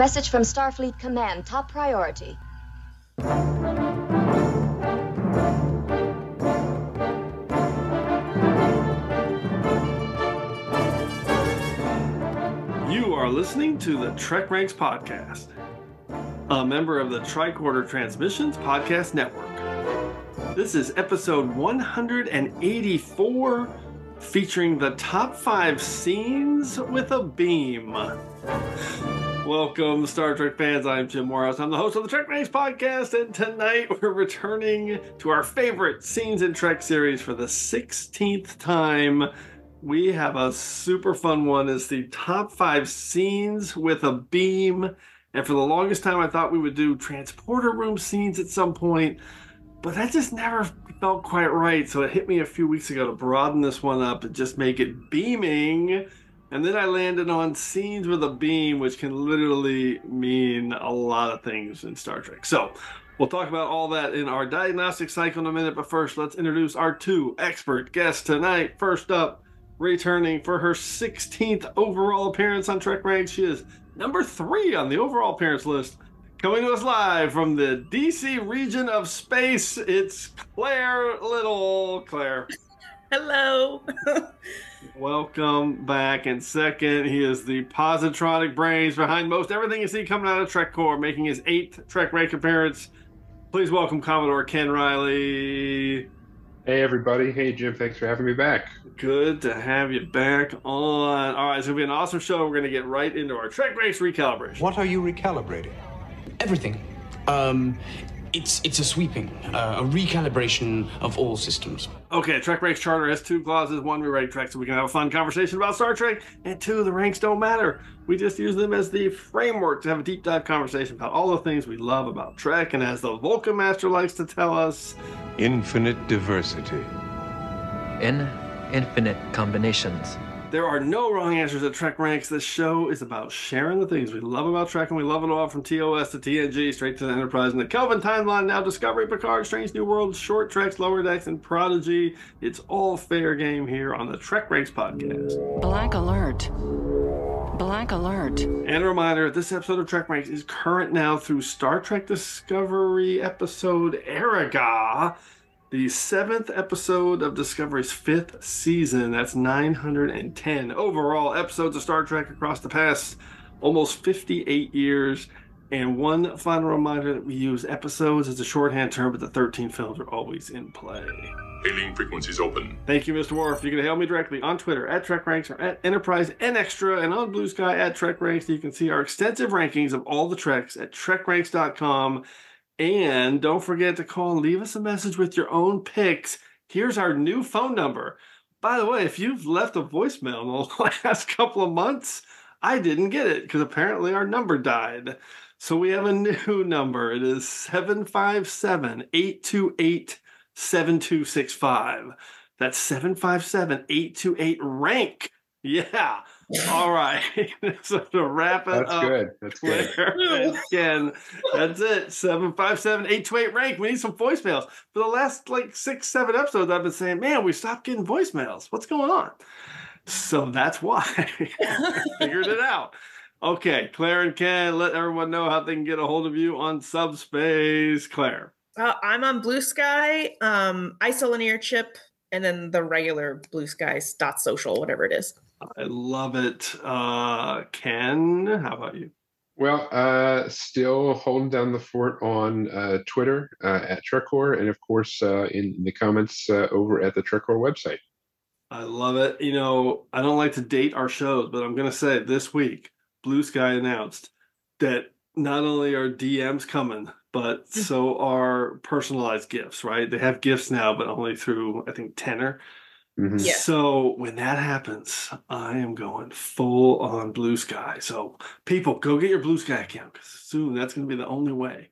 Message from Starfleet Command, top priority. You are listening to the TrekRanks podcast, a member of the Tricorder Transmissions Podcast Network. This is episode 184, featuring the top 5 scenes with a beam. Welcome, Star Trek fans. I'm Jim Moorhouse. I'm the host of the TrekRanks podcast, and tonight we're returning to our favorite Scenes in Trek series for the 16th time. We have a super fun one. It's the top 5 scenes with a beam. And for the longest time, I thought we would do transporter room scenes at some point, but that just never felt quite right. So it hit me a few weeks ago to broaden this one up and just make it beaming. And then I landed on scenes with a beam, which can literally mean a lot of things in Star Trek. So we'll talk about all that in our Diagnostic Cycle in a minute. But first, let's introduce our 2 expert guests tonight. First up, returning for her 16th overall appearance on TrekRanks, she is number 3 on the overall appearance list. Coming to us live from the DC region of space, it's Claire Little. Claire. Hello. Welcome back. And second, he is the positronic brains behind most everything you see coming out of Trek Corps, making his 8th TrekRank appearance. Please welcome Commodore Ken Reilly. Hey, everybody. Hey, Jim. Thanks for having me back. Good to have you back on. All right, it's going to be an awesome show. We're going to get right into our TrekRanks recalibration. What are you recalibrating? Everything. It's a sweeping, a recalibration of all systems. Okay, TrekRanks Charter has 2 clauses. 1, we rate Trek so we can have a fun conversation about Star Trek. And 2, the ranks don't matter. We just use them as the framework to have a deep dive conversation about all the things we love about Trek. And as the Vulcan Master likes to tell us, infinite diversity. In infinite combinations. There are no wrong answers at TrekRanks. This show is about sharing the things we love about Trek, and we love it all from TOS to TNG, straight to the Enterprise, and the Kelvin timeline, now Discovery, Picard, Strange New Worlds, Short Treks, Lower Decks, and Prodigy. It's all fair game here on the TrekRanks podcast. Black alert. Black alert. And a reminder, this episode of TrekRanks is current now through Star Trek Discovery episode Eriga, the 7th episode of Discovery's 5th season. That's 910 overall episodes of Star Trek across the past almost 58 years. And one final reminder that we use episodes as a shorthand term, but the 13 films are always in play. Hailing frequencies open. Thank you, Mr. Worf. You can hail me directly on Twitter at TrekRanks or at Enterprise and Extra, and on Blue Sky at TrekRanks. You can see our extensive rankings of all the Treks at TrekRanks.com. And don't forget to call and leave us a message with your own picks. Here's our new phone number. By the way, if you've left a voicemail in the last couple of months, I didn't get it because apparently our number died. So we have a new number. It is 757-828-7265. That's 757-828-RANK. Yeah. All right. So to wrap it That's up. Good. That's good. Again, that's it. 757-828-RANK. We need some voicemails. For the last 6, 7 episodes, I've been saying, man, we stopped getting voicemails. What's going on? So that's why. Figured it out. Okay, Claire and Ken, let everyone know how they can get a hold of you on Subspace. Claire. I'm on Blue Sky, isolinear chip, and then the regular Blue Skies .social, whatever it is. I love it. Ken, how about you? Well, still holding down the fort on Twitter at TrekCore, and of course in the comments over at the TrekCore website. I love it. You know, I don't like to date our shows, but I'm going to say this week, Blue Sky announced that not only are DMs coming, but so are personalized gifts, right? They have gifts now, but only through, I think, Tenor. Mm-hmm. Yeah. So when that happens, I am going full on Blue Sky. So people, go get your Blue Sky account because soon that's going to be the only way.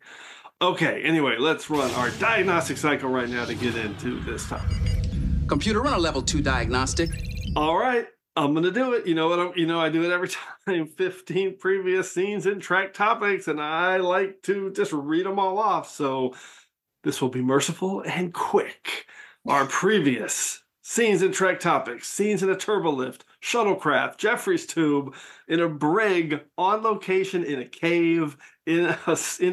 Okay, anyway, let's run our diagnostic cycle right now to get into this topic. Computer, run a level 2 diagnostic. All right, I'm going to do it. You know what? I do it every time. 15 previous scenes in Trek topics, and I like to just read them all off. So this will be merciful and quick. Our previous scenes in Trek topics, scenes in a turbolift, shuttlecraft, Jeffrey's tube, in a brig, on location in a cave, in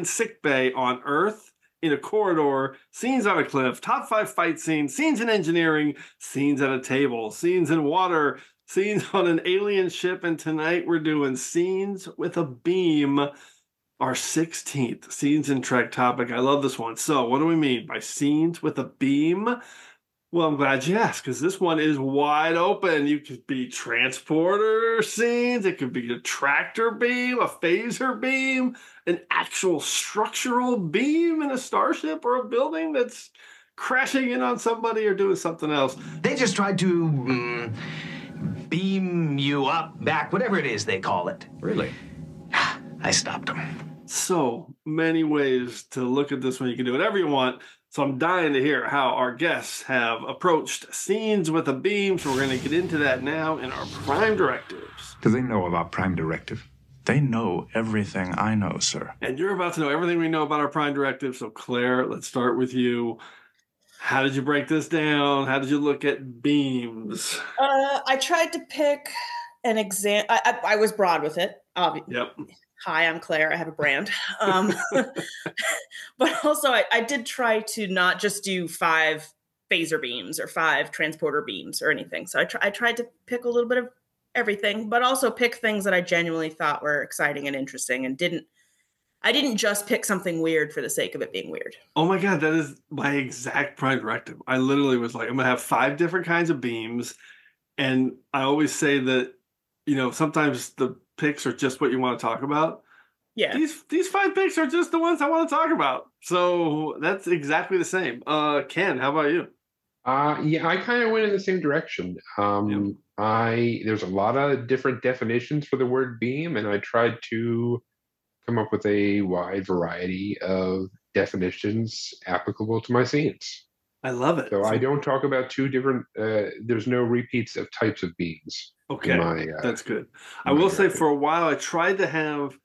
sick bay on Earth, in a corridor, scenes on a cliff, top 5 fight scenes, scenes in engineering, scenes at a table, scenes in water, scenes on an alien ship, and tonight we're doing scenes with a beam, our 16th Scenes in Trek topic. I love this one. So what do we mean by scenes with a beam? Well, I'm glad you asked, because this one is wide open. You could be transporter scenes, it could be a tractor beam, a phaser beam, an actual structural beam in a starship or a building that's crashing in on somebody or doing something else. They just tried to beam you up, back, whatever it is they call it. Really? I stopped them. So many ways to look at this one. You can do whatever you want. So I'm dying to hear how our guests have approached scenes with a beam. So we're going to get into that now in our Prime Directives. Do they know about Prime Directive? They know everything I know, sir. And you're about to know everything we know about our Prime Directive. So Claire, let's start with you. How did you break this down? How did you look at beams? I tried to pick an example. I was broad with it. Yep. Hi, I'm Claire. I have a brand. But also, I did try to not just do 5 phaser beams or 5 transporter beams or anything. So I tried to pick a little bit of everything, but also pick things that I genuinely thought were exciting and interesting, and I didn't just pick something weird for the sake of it being weird. Oh my God, that is my exact Prime Directive. I literally was like, I'm going to have 5 different kinds of beams. And I always say that, sometimes the picks are just what you want to talk about. Yeah. These 5 picks are just the ones I want to talk about. So that's exactly the same. Ken, how about you? Yeah, I kind of went in the same direction. There's a lot of different definitions for the word beam, and I tried to come up with a wide variety of definitions applicable to my scenes. I love it. So I don't talk about 2 different, there's no repeats of types of beams. Okay, that's good. I will say for a while, I tried to have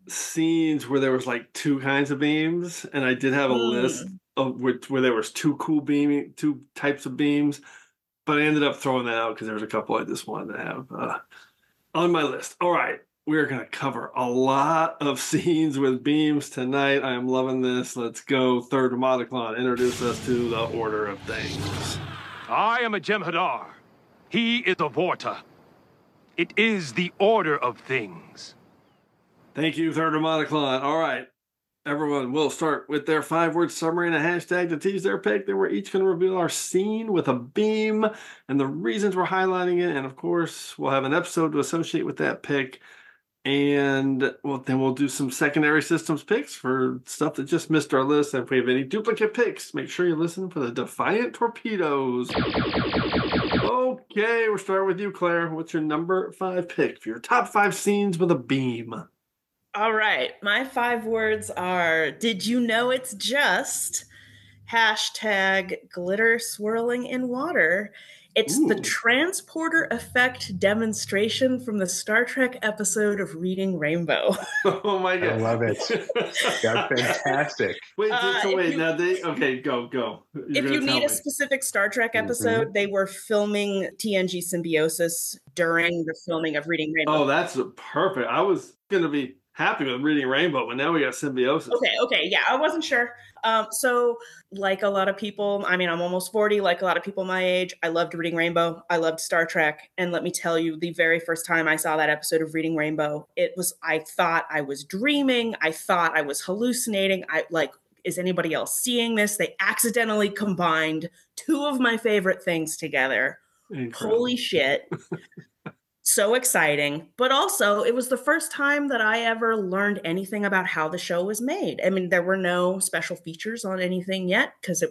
scenes where there was like 2 kinds of beams, and I did have a list of where there was 2 types of beams, but I ended up throwing that out because there was a couple I just wanted to have on my list. All right, we're going to cover a lot of scenes with beams tonight. I am loving this. Let's go. Third Demodiclon, introduce us to the order of things. I am a Jem'Hadar. He is a Vorta. It is the order of things. Thank you, Third Demodiclon. All right. Everyone will start with their 5-word summary and a hashtag to tease their pick. Then we're each going to reveal our scene with a beam and the reasons we're highlighting it. And of course, we'll have an episode to associate with that pick. And then we'll do some secondary systems picks for stuff that just missed our list. And if we have any duplicate picks, make sure you listen for the Defiant Torpedoes. Okay, we're starting with you, Claire. What's your number 5 pick for your top 5 scenes with a beam? All right. My 5 words are, did you know it's just #glitter swirling in water. It's the transporter effect demonstration from the Star Trek episode of Reading Rainbow. Oh my God. I love it. That's fantastic. Wait, go. If you need a specific Star Trek episode, they were filming TNG Symbiosis during the filming of Reading Rainbow. Oh, that's perfect. I was going to be happy with Reading Rainbow, but now we got Symbiosis. Okay, yeah, I wasn't sure. So like a lot of people, I'm almost 40, like a lot of people my age, I loved Reading Rainbow. I loved Star Trek. And let me tell you, the very first time I saw that episode of Reading Rainbow, I thought I was dreaming. I thought I was hallucinating. Is anybody else seeing this? They accidentally combined 2 of my favorite things together. Incredible. Holy shit. So exciting. But also, it was the first time that I ever learned anything about how the show was made. There were no special features on anything yet because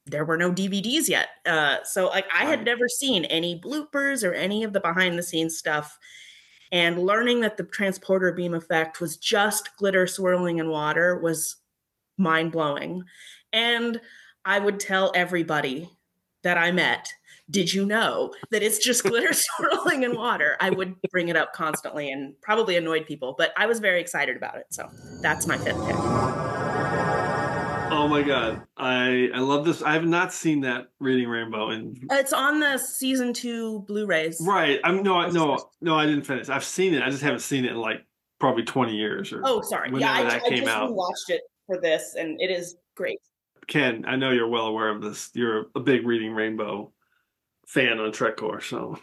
there were no DVDs yet. I had never seen any bloopers or any of the behind the scenes stuff. And learning that the transporter beam effect was just glitter swirling in water was mind blowing. And I would tell everybody that I met, did you know that it's just glitter swirling in water? I would bring it up constantly and probably annoyed people, but I was very excited about it. So that's my 5th pick. Oh my god, I love this. I have not seen that Reading Rainbow, and It's on the season 2 Blu-rays. right. I didn't finish. I've seen it. I just haven't seen it in like probably 20 years or. Oh, sorry. Yeah, I just rewatched it for this, and it is great. Ken, I know you're well aware of this. You're a big Reading Rainbow fan on TrekCore, so.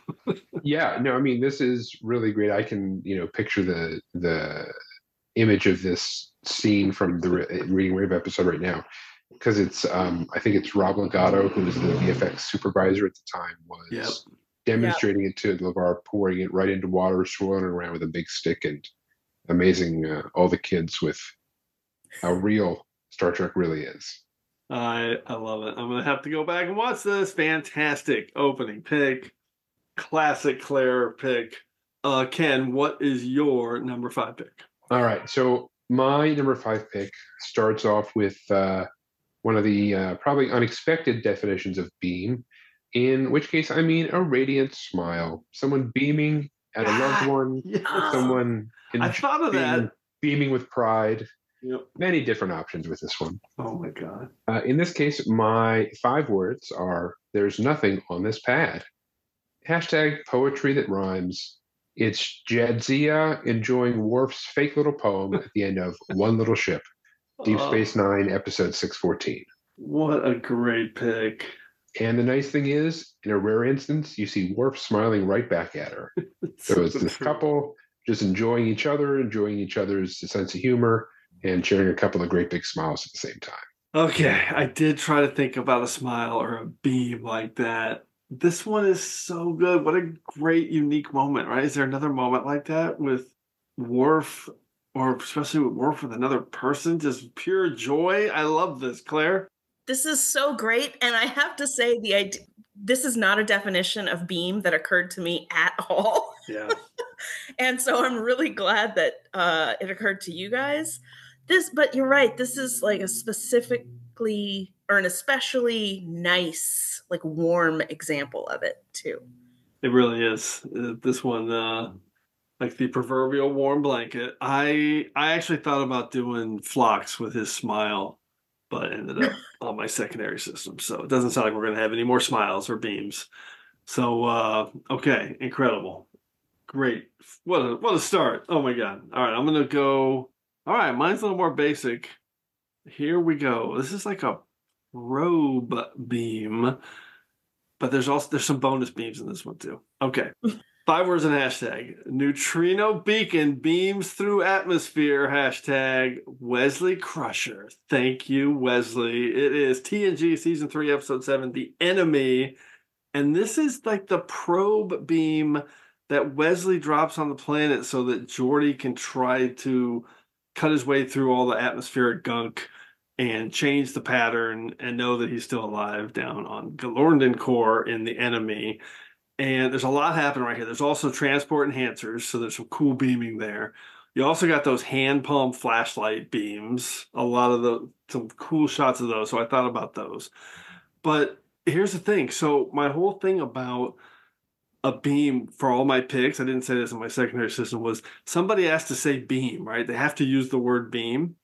Yeah, no, I mean, this is really great. I can, picture the image of this scene from the Reading Rainbow episode right now, because it's, I think it's Rob Legato, who was the VFX supervisor at the time, was demonstrating it to LeVar, pouring it right into water, swirling it around with a big stick, and amazing all the kids with how real Star Trek really is. I love it. I'm going to have to go back and watch this. Fantastic opening pick. Classic Claire pick. Ken, what is your number 5 pick? All right. So my number 5 pick starts off with one of the probably unexpected definitions of beam, in which case I mean a radiant smile. Someone beaming at a loved one. Yes. Someone I thought of that. Beaming with pride. Yep. Many different options with this one. Oh my god. In this case, my 5 words are: there's nothing on this pad. Hashtag poetry that rhymes. It's Jadzia enjoying Worf's fake little poem at the end of One Little Ship, Deep Space Nine, episode 614. What a great pick. And the nice thing is, in a rare instance, you see Worf smiling right back at her. So it's this couple just enjoying each other, enjoying each other's sense of humor, and sharing a couple of great big smiles at the same time. Okay, I did try to think about a smile or a beam like that. This one is so good. What a great, unique moment, right? Is there another moment like that with Worf, or especially with Worf with another person? Just pure joy. I love this, Claire. This is so great, and I have to say, this is not a definition of beam that occurred to me at all. Yeah. And so I'm really glad that it occurred to you guys. But you're right. This is like a specifically or an especially nice, like warm example of it too. It really is. This one, like the proverbial warm blanket. I actually thought about doing Phlox with his smile, but ended up on my secondary system. So it doesn't sound like we're going to have any more smiles or beams. So, okay, incredible. Great. What a start. Oh my God. All right, I'm going to go. All right, mine's a little more basic. Here we go. This is like a probe beam, but there's some bonus beams in this one too. Okay. 5 words and hashtag. Neutrino beacon beams through atmosphere. Hashtag Wesley Crusher. Thank you, Wesley. It is TNG season 3, episode 7, The Enemy. And this is like the probe beam that Wesley drops on the planet so that Geordi can try to cut his way through all the atmospheric gunk and change the pattern and know that he's still alive down on Galorndon Core in The Enemy. And there's a lot happening right here. There's also transport enhancers, so there's some cool beaming there. You also got those hand pump flashlight beams, some cool shots of those, so I thought about those. But here's the thing. So my whole thing about a beam for all my picks, I didn't say this in my secondary system, was somebody has to say beam, right? They have to use the word beam.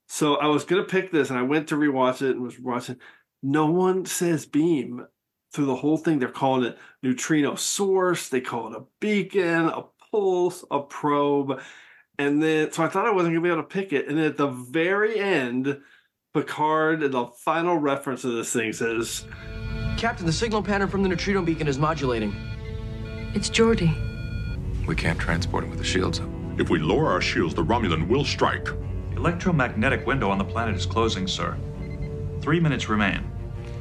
So I was going to pick this, and I went to rewatch it and was watching. No one says beam through the whole thing. They're calling it neutrino source. They call it a beacon, a pulse, a probe. And then, so I thought I wasn't going to be able to pick it. And then at the very end, Picard, the final reference of this thing says, Captain, the signal pattern from the neutrino beacon is modulating. It's Geordi. We can't transport him with the shields up. If we lower our shields, the Romulan will strike. The electromagnetic window on the planet is closing, sir. 3 minutes remain.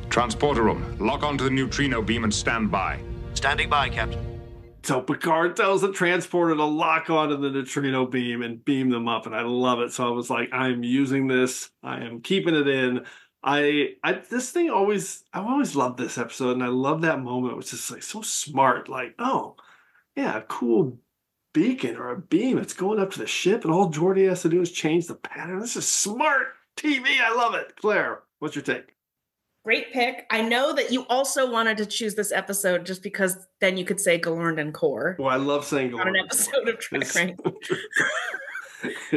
Transporter room, lock onto the neutrino beam and stand by. Standing by, Captain. So Picard tells the transporter to lock onto the neutrino beam and beam them up, and I love it. So I was like, I'm using this. I am keeping it in. I've always loved this episode, and I love that moment. It was just like so smart. Like, oh, yeah, a cool beacon or a beam. It's going up to the ship, and all Geordi has to do is change the pattern. This is smart TV. I love it. Claire, what's your take? Great pick. I know that you also wanted to choose this episode just because then you could say Galorndon Core. Well, I love saying Galorndon. On an episode of TrekRanks.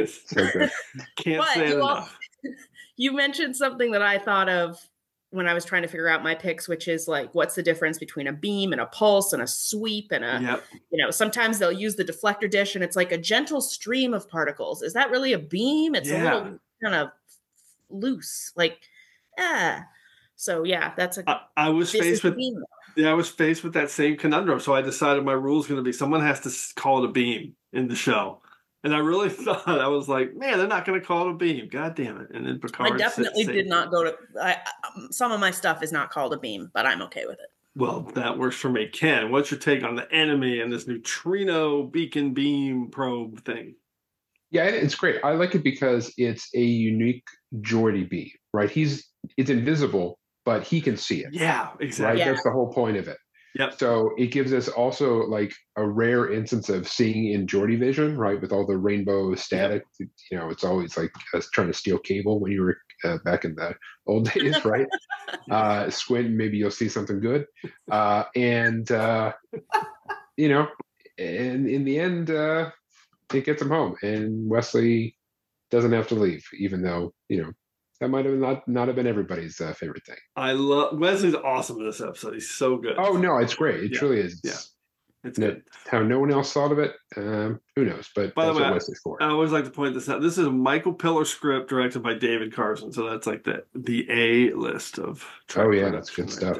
So good. Can't say it enough. You mentioned something that I thought of when I was trying to figure out my picks, which is like, what's the difference between a beam and a pulse and a sweep and sometimes they'll use the deflector dish and it's like a gentle stream of particles. Is that really a beam? It's a little kind of loose, like, So that's I was faced with beam. I was faced with that same conundrum. So I decided my rule is going to be someone has to call it a beam in the show. And I really thought, I was like, man, they're not going to call it a beam. God damn it. And then Picard I definitely did not go to, some of my stuff is not called a beam, but I'm okay with it. Well, that works for me. Ken, what's your take on the enemy and this neutrino beacon beam probe thing? Yeah, it's great. I like it because it's a unique Geordi beam, right? It's invisible, but he can see it. Yeah, exactly. Right? Yeah. That's the whole point of it. Yep. So it gives us also like a rare instance of seeing in Geordi vision, right? With all the rainbow static, it's always like us trying to steal cable when you were back in the old days, right? Squint, maybe you'll see something good. And in the end, it gets him home, and Wesley doesn't have to leave, even though that might have not have been everybody's favorite thing. I love Wesley's awesome in this episode. He's so good. Oh no, it's great. It truly is. It's good. How no one else thought of it, who knows? But by the that's way, what Wesley's for. I always like to point this out. This is a Michael Piller script directed by David Carson, so that's like the A list of. That's good stuff.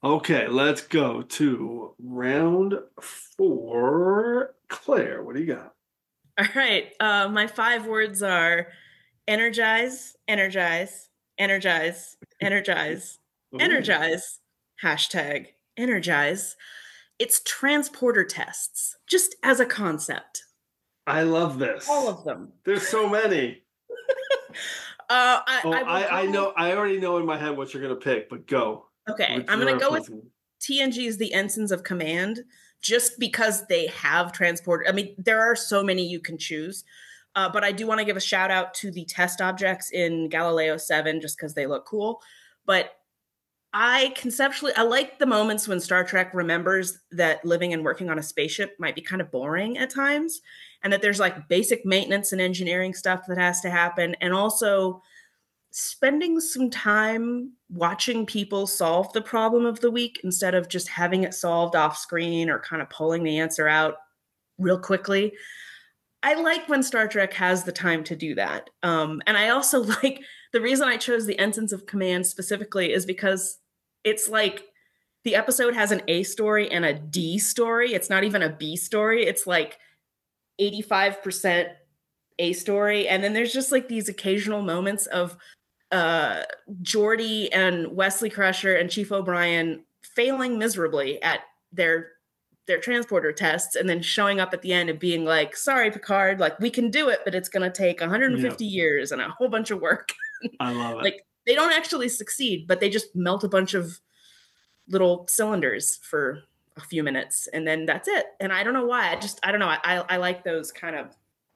There. Okay, let's go to round 4. Claire, what do you got? All right. My 5 words are energize, energize, energize, energize, energize, #energize. It's transporter tests, just as a concept. I love this. All of them. There's so many. I know. I already know in my head what you're going to pick, but go. Okay, I'm going to go with TNG's The Ensigns of Command, just because they have transporter. I mean, there are so many you can choose, but I do want to give a shout out to the test objects in Galileo 7, just because they look cool. But I like the moments when Star Trek remembers that living and working on a spaceship might be kind of boring at times, and that there's like basic maintenance and engineering stuff that has to happen, and also spending some time watching people solve the problem of the week instead of just having it solved off screen or kind of pulling the answer out real quickly. I like when Star Trek has the time to do that. And I also like, the reason I chose the Ensigns of Command specifically is because it's like the episode has an A story and a D story. It's not even a B story. It's like 85% A story. And then there's just like these occasional moments of Geordi and Wesley Crusher and Chief O'Brien failing miserably at their transporter tests, and then showing up at the end and being like, sorry, Picard, like, we can do it, but it's going to take 150 years and a whole bunch of work. I love it. Like, they don't actually succeed, but they just melt a bunch of little cylinders for a few minutes, and then that's it. And I don't know why. I don't know. I like those kind of,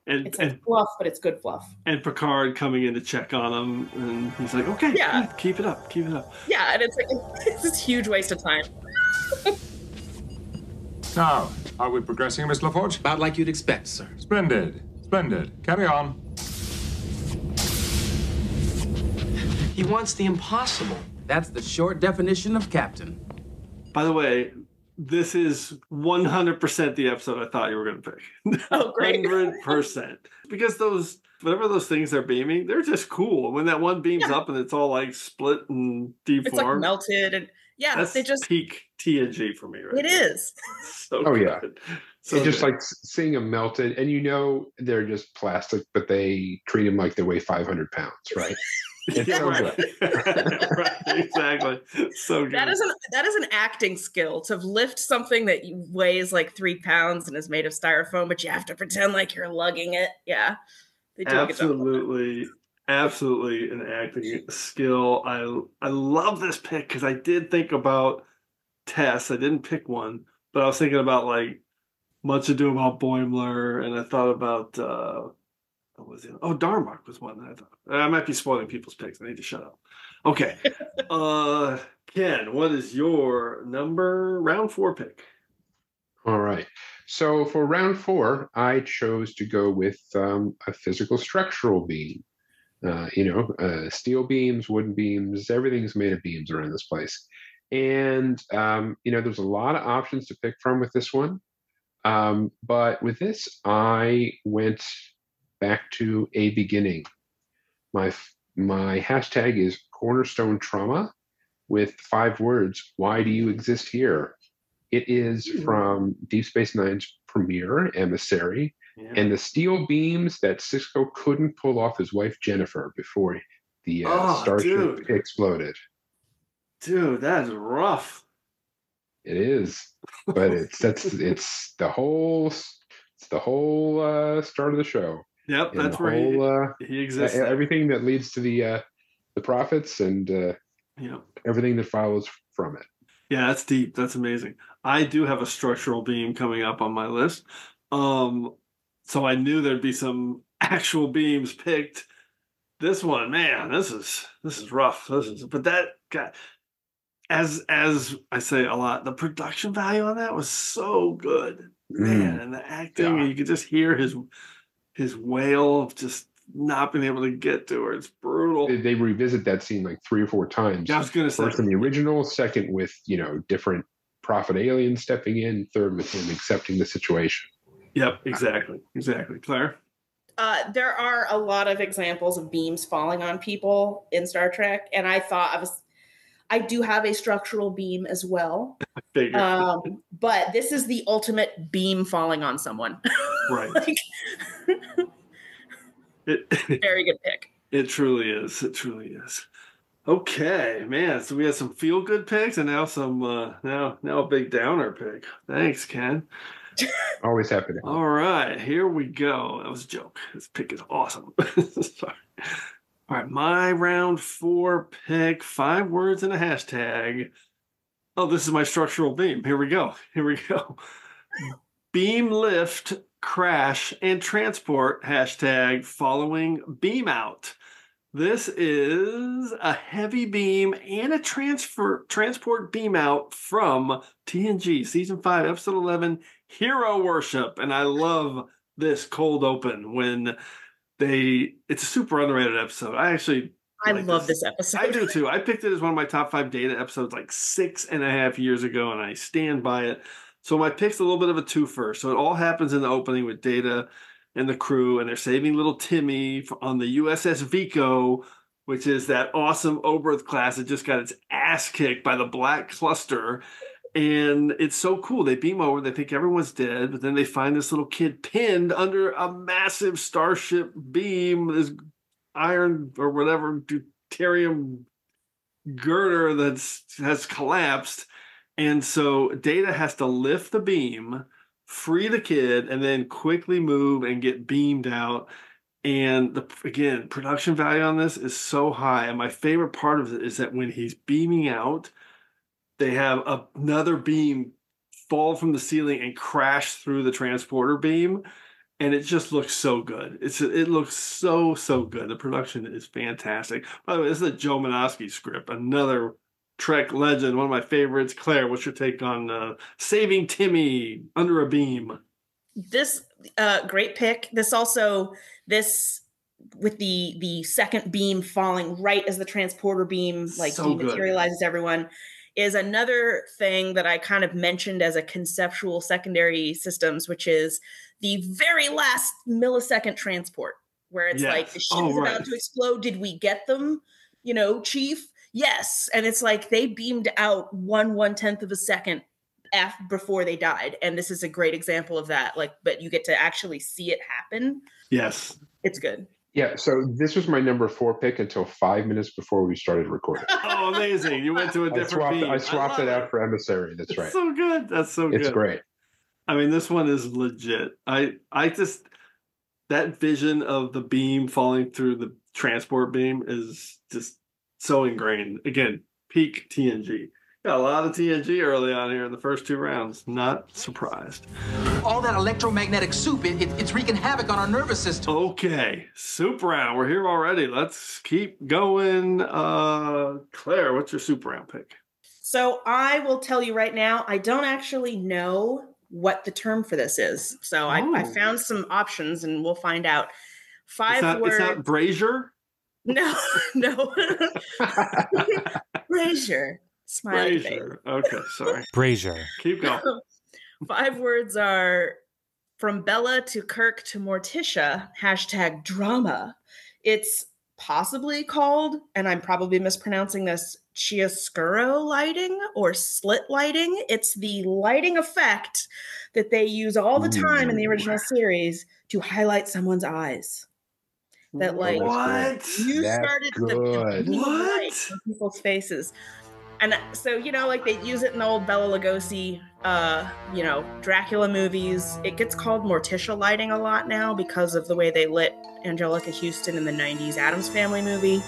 it's like fluff, but it's good fluff. And Picard coming in to check on him, and he's like, okay, keep it up. Yeah, and it's like, it's this huge waste of time. Now, are we progressing, Miss LaForge? About like you'd expect, sir. Splendid. Carry on. He wants the impossible. That's the short definition of captain. By the way, this is 100% the episode I thought you were going to pick. Oh, great. 100%. Because whatever those things they're beaming, they're just cool. When that one beams up and it's all like split and deformed. It's like melted and that's they just peak TNG for me, right? It is. So good. So just like seeing them melted, and they're just plastic, but they treat them like they weigh 500 pounds, right? It's so good. Right, exactly. So good. That is an acting skill, to lift something that weighs like 3 pounds and is made of styrofoam, but you have to pretend like you're lugging it. Yeah. They do Absolutely an acting skill. I love this pick because I did think about Tess. I didn't pick one, but I was thinking about like Much Ado About Boimler, and I thought about what was it? Oh, Darmok was one that I thought. I might be spoiling people's picks. I need to shut up. Okay. Ken, what is your round 4 pick? All right. So for round 4, I chose to go with a physical structural beam. Steel beams, wooden beams, everything's made of beams around this place. And, there's a lot of options to pick from with this one. But with this, I went back to a beginning. My hashtag is Cornerstone Trauma with 5 words. Why do you exist here? It is from Deep Space Nine's premiere, Emissary, and the steel beams that Sisko couldn't pull off his wife Jennifer before the starship exploded. Dude, that is rough. It is, but it's the whole start of the show. Yep, and that's where he exists. Everything that leads to the prophets and everything that follows from it. Yeah, that's deep. That's amazing. I do have a structural beam coming up on my list. So I knew there'd be some actual beams picked. This one, man, this is rough. But that got, as I say a lot, the production value on that was so good. Man, and the acting, you could just hear his wail of just not being able to get to her. It's brutal. They revisit that scene like 3 or 4 times. Yeah, I was going to say. First in the original, second with, different prophet aliens stepping in, third with him accepting the situation. Yep, exactly. Claire? There are a lot of examples of beams falling on people in Star Trek, and I do have a structural beam as well. But this is the ultimate beam falling on someone. Right. Very good pick. It truly is. Okay, man. So we had some feel good picks and now some now a big downer pick. Thanks, Ken. Always happy to. All right, here we go. That was a joke. This pick is awesome. Sorry. All right, my round 4 pick, 5 words and a hashtag. Oh, this is my structural beam. Here we go. Beam lift, crash, and transport hashtag following beam out. This is a heavy beam and a transport beam out from TNG Season 5, Episode 11, Hero Worship. And I love this cold open when it's a super underrated episode. I love this episode. I do too. I picked it as one of my top 5 Data episodes like 6.5 years ago, and I stand by it. So my pick's a little bit of a twofer. So it all happens in the opening with Data and the crew, and they're saving little Timmy on the USS Vico, which is that awesome Oberth class that just got its ass kicked by the Black Cluster. And it's so cool. They beam over. They think everyone's dead, but then they find this little kid pinned under a massive starship beam, this iron or whatever deuterium girder that has collapsed. And so Data has to lift the beam, free the kid, and then quickly move and get beamed out. And again, production value on this is so high. And my favorite part of it is that when he's beaming out, they have another beam fall from the ceiling and crash through the transporter beam. And it just looks so good. It looks so good. The production is fantastic. By the way, this is a Joe Menosky script, another Trek legend, one of my favorites. Claire, what's your take on saving Timmy under a beam? This great pick. This with the second beam falling right as the transporter beam dematerializes everyone is another thing that I kind of mentioned as a conceptual secondary systems, which is the very last millisecond transport, where it's like the ship is about to explode. Did we get them? Chief? Yes. And it's like they beamed out 1/10 of a second before they died. And this is a great example of that. But you get to actually see it happen. Yes. It's good. Yeah, so this was my number 4 pick until 5 minutes before we started recording. Oh, amazing. You went to a different beam. I swapped it out for Emissary. That's right. So good. That's so good. It's great. I mean, this one is legit. I just, that vision of the beam falling through the transport beam is just so ingrained. Again, peak TNG. Got a lot of TNG early on here in the first 2 rounds. Not surprised. All that electromagnetic soup, it's wreaking havoc on our nervous system. Okay, soup round. We're here already. Let's keep going. Claire, what's your soup round pick? So I will tell you right now, I don't actually know what the term for this is. So I found some options and we'll find out. 5 words. It's not brazier? No. Brazier. Smiley face. Okay, sorry. Brazier. Keep going. 5 words are from Bella to Kirk to Morticia, #drama. It's possibly called, and I'm probably mispronouncing this, chiaroscuro lighting or slit lighting. It's the lighting effect that they use all the time in the original series to highlight someone's eyes. That like what? You started the beam of light What? on people's faces. And so, like they use it in the old Bela Lugosi, Dracula movies. It gets called Morticia lighting a lot now because of the way they lit Angelica Houston in the 90s Addams Family movie.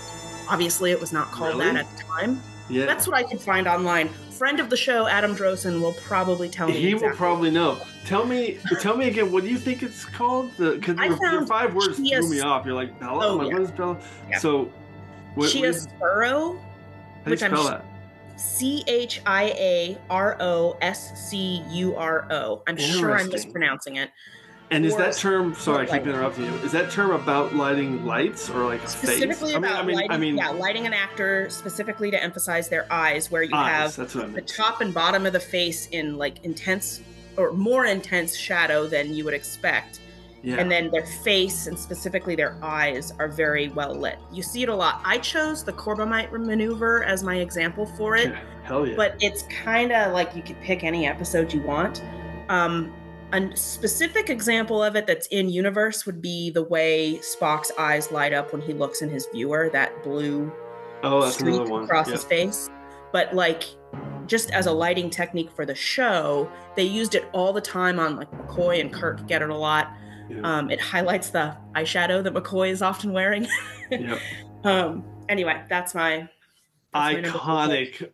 Obviously, it was not called that at the time. Yeah. That's what I could find online. Friend of the show, Adam Drosen, will probably tell me. He will probably know. Tell me again, what do you think it's called? Because your 5 words threw me off. You're like, Bella? Oh, What is Bella? Yeah. So, chiaroscuro, how do you spell that? chiaroscuro. I'm sure I'm mispronouncing it. And is that term, sorry, I keep interrupting you, is that term about lighting lights or like a specifically face? About lighting an actor specifically to emphasize their eyes, where you have the top and bottom of the face in like intense or more intense shadow than you would expect. Yeah. And then their face and specifically their eyes are very well lit. You see it a lot. I chose the Corbomite maneuver as my example for it. Hell yeah. But it's kind of like you could pick any episode you want. A specific example of it that's in universe would be the way Spock's eyes light up when he looks in his viewer, that blue streak across his face. But like, just as a lighting technique for the show, they used it all the time on like McCoy and Kirk get it a lot. Yeah. It highlights the eyeshadow that McCoy is often wearing. Yep. Anyway, that's my iconic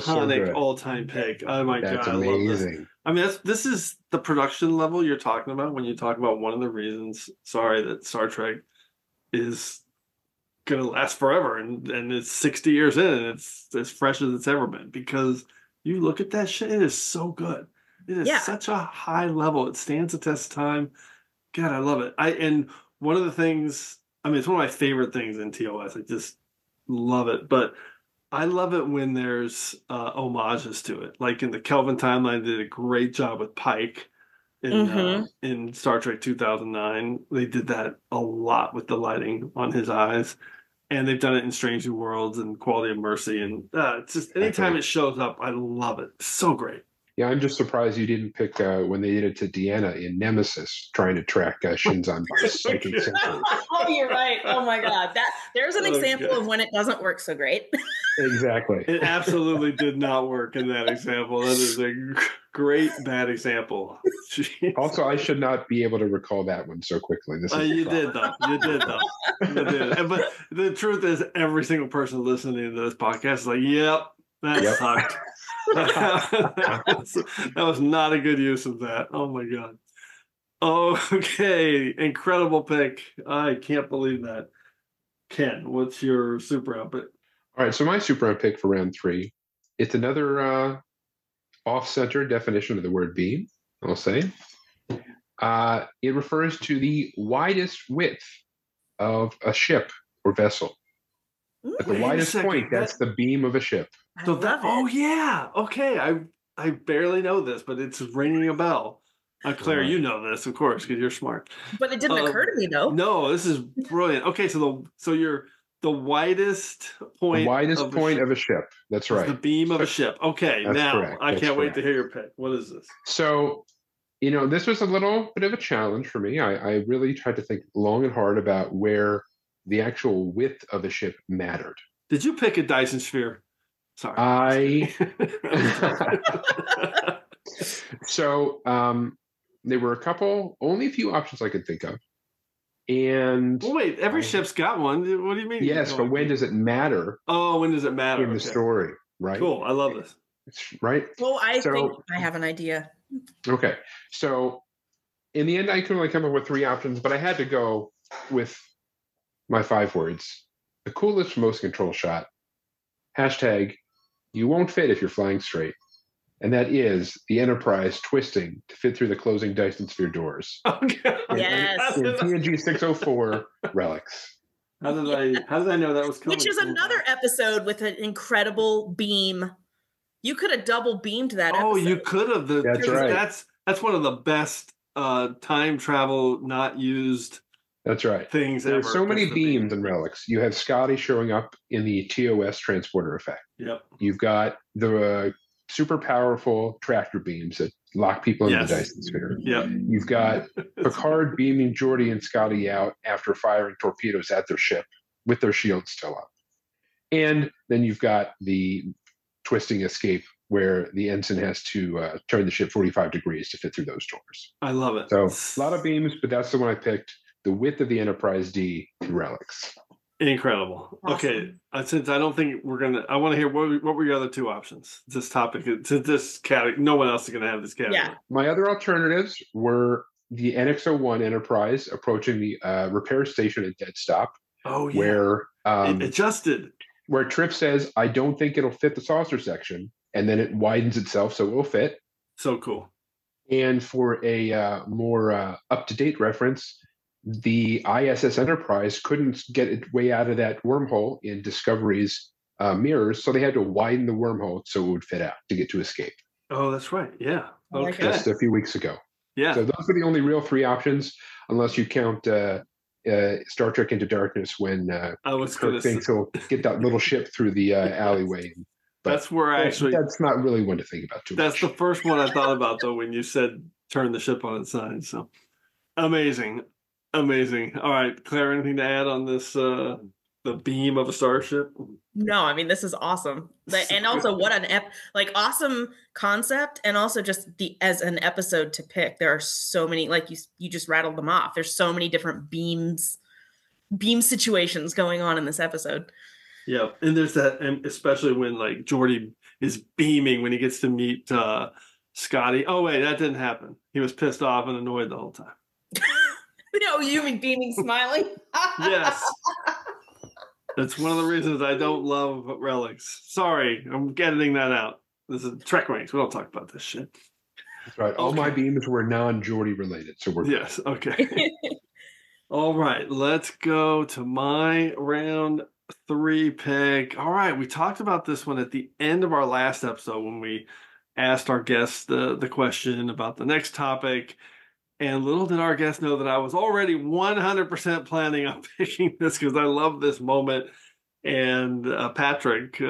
so all-time pick. Oh my That's god, amazing. I love this. I mean, this is the production level you're talking about when you talk about one of the reasons, that Star Trek is gonna last forever, and it's 60 years in, and it's as fresh as it's ever been. Because you look at that shit, it is so good. It is such a high level. It stands the test of time. God, I love it. And one of the things, I mean, it's one of my favorite things in TOS. I just love it. But I love it when there's homages to it. Like in the Kelvin timeline, they did a great job with Pike in Star Trek 2009. They did that a lot with the lighting on his eyes. And they've done it in Strange New Worlds and Quality of Mercy. And it's just anytime it shows up, I love it. So great. Yeah, I'm just surprised you didn't pick when they did it to Deanna in Nemesis, trying to track Shinzon by psychic sensors. Oh, you're right. Oh my God, there's an example of when it doesn't work so great. Exactly. It absolutely did not work in that example. That is a great bad example. Jeez. Also, I should not be able to recall that one so quickly. You did though. You did. But the truth is, every single person listening to this podcast is like, "Yep, that sucked." that was not a good use of that. Oh my god. Okay, incredible pick. I can't believe that. Ken, what's your super output? All right, so my super out pick for round 3, it's another off-center definition of the word beam, I'll say. It refers to the widest width of a ship or vessel. At the widest point, that's the beam of a ship. So okay. I barely know this, but it's ringing a bell. Claire, you know this, of course, because you're smart. But it didn't occur to me, though. No, this is brilliant. Okay, so you're the widest point. The widest point of a ship. That's right. The beam of a ship. Okay, now correct. I can't wait to hear your pick. What is this? So, this was a little bit of a challenge for me. I really tried to think long and hard about where the actual width of a ship mattered. Did you pick a Dyson sphere? Sorry. So there were only a few options I could think of. And wait, every ship's got one. What do you mean? Yes, but when does it matter? Oh, when does it matter? In the story, right? Cool. I love this. Right? Well, I think I have an idea. Okay. So in the end, I could only come up with 3 options, but I had to go with my 5 words. The coolest motion control shot. #, you won't fit if you're flying straight. And that is the Enterprise twisting to fit through the closing Dyson sphere doors. Okay. Yes. In TNG 604 Relics. How did I know that was coming? Which is another episode with an incredible beam. You could have double beamed that episode. Oh, you could have. That's right. That's one of the best time travel not used. That's right. Things There's ever. so many beams and relics. You have Scotty showing up in the TOS transporter effect. Yep. You've got the super powerful tractor beams that lock people in the Dyson sphere. Yep. You've got Picard beaming Geordi and Scotty out after firing torpedoes at their ship with their shields still up. And then you've got the twisting escape where the ensign has to turn the ship 45 degrees to fit through those doors. I love it. So a lot of beams, but that's the one I picked. The width of the Enterprise D and relics. Incredible. Awesome. Okay, since I don't think we're gonna, I want to hear what were your other two options? This topic, to this category. No one else is gonna have this category. Yeah. My other alternatives were the NX-01 Enterprise approaching the repair station at dead stop. Oh yeah. Where it adjusted. Where Trip says, "I don't think it'll fit the saucer section," and then it widens itself so it will fit. So cool. And for a more up-to-date reference, the ISS Enterprise couldn't get its way out of that wormhole in Discovery's mirrors, so they had to widen the wormhole so it would fit out to get to escape. Oh, that's right. Yeah. Okay. Just a few weeks ago. Yeah. So those are the only real three options, unless you count Star Trek Into Darkness when Kirk thinks he'll get that little ship through the alleyway. But that's where that's not really one to think about too much. That's the first one I thought about, though, when you said turn the ship on its side. So amazing. All right, Claire, anything to add on this, the beam of a starship? No, I mean, this is awesome. And also what an awesome concept, and also just as an episode to pick. There are so many, like you just rattled them off. There's so many different beam situations going on in this episode. Yeah, and there's that, and especially when like Geordi is beaming when he gets to meet Scotty. Oh wait, that didn't happen. He was pissed off and annoyed the whole time. No, you mean beaming, smiling? Yes. That's one of the reasons I don't love relics. Sorry, I'm editing that out. This is TrekRanks. We don't talk about this shit. That's right. All my beams were non-Geordi related, so we're yes. Okay. All right, let's go to my round 3 pick. All right, we talked about this one at the end of our last episode when we asked our guests the question about the next topic. And little did our guests know that I was already 100% planning on picking this because I love this moment. And Patrick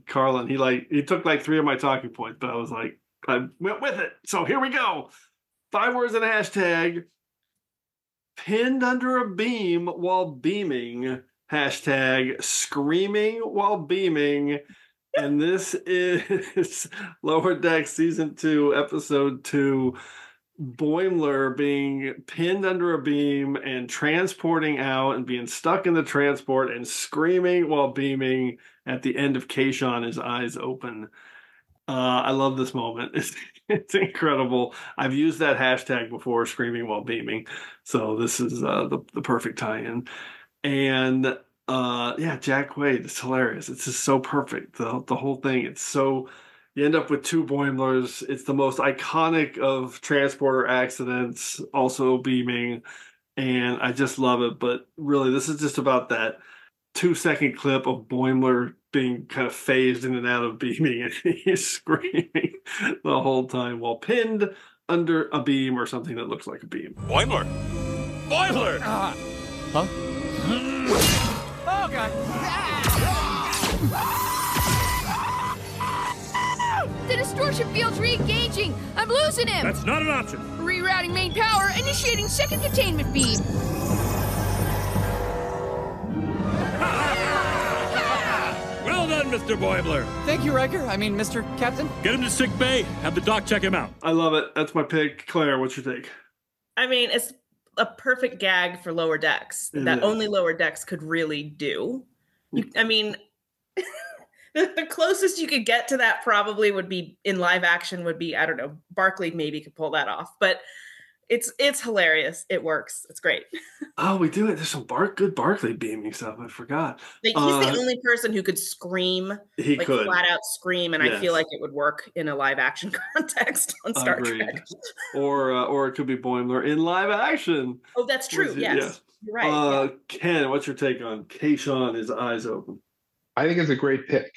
Carlin, he took like 3 of my talking points, but I was like, I went with it. So here we go. 5 words and a hashtag. Pinned under a beam while beaming. Hashtag screaming while beaming. And this is Lower Deck Season 2, Episode 2. Boimler being pinned under a beam and transporting out and being stuck in the transport and screaming while beaming at the end of Kayshawn, his eyes open. I love this moment. It's incredible. I've used that hashtag before, screaming while beaming. So this is the perfect tie-in. And yeah, Jack Quaid, it's hilarious. It's just so perfect. The whole thing, it's so... You end up with 2 Boimlers. It's the most iconic of transporter accidents, also beaming, and I just love it. But really, this is just about that 2-second clip of Boimler being kind of phased in and out of beaming, and he's screaming the whole time while pinned under a beam or something that looks like a beam. Boimler! Boimler! Huh? Oh, God! The distortion field's re-engaging. I'm losing him. That's not an option. Rerouting main power, initiating second containment beam. Well done, Mr. Boimler. Thank you, Riker. I mean, Mr. Captain. Get him to sick bay. Have the doc check him out. I love it. That's my pick. Claire, what's your take? I mean, it's a perfect gag for Lower Decks that only Lower Decks could really do. I mean... The closest you could get to that probably would be in live action would be, I don't know, Barkley maybe could pull that off, but it's hilarious. It works. It's great. Oh, we do it. There's some good Barkley beaming stuff. I forgot. Like, he's the only person who could scream. He could flat out scream, and I feel like it would work in a live action context on Star Trek. Or it could be Boimler in live action. Oh, that's true. Yes. You're right. Ken, what's your take on Kayshawn, His Eyes Open? I think it's a great pick.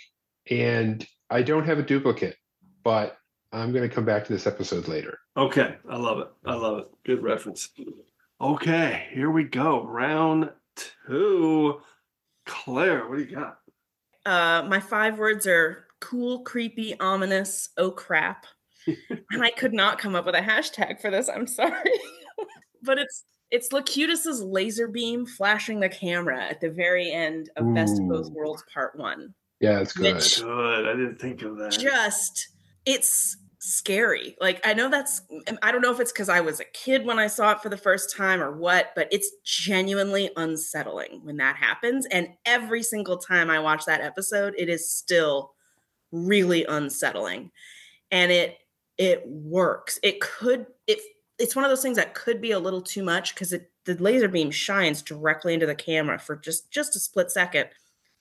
And I don't have a duplicate, but I'm going to come back to this episode later. Okay. I love it. I love it. Good reference. Okay. Here we go. Round 2. Claire, what do you got? My 5 words are cool, creepy, ominous, oh crap. And I could not come up with a hashtag for this. I'm sorry. But it's Locutus's laser beam flashing the camera at the very end of Best of Both Worlds Part 1. Yeah, it's good. Good. I didn't think of that. It's scary. Like, I don't know if it's because I was a kid when I saw it for the first time or what, but it's genuinely unsettling when that happens. And every single time I watch that episode, it is still really unsettling. And it works. It's one of those things that could be a little too much because the laser beam shines directly into the camera for just a split second.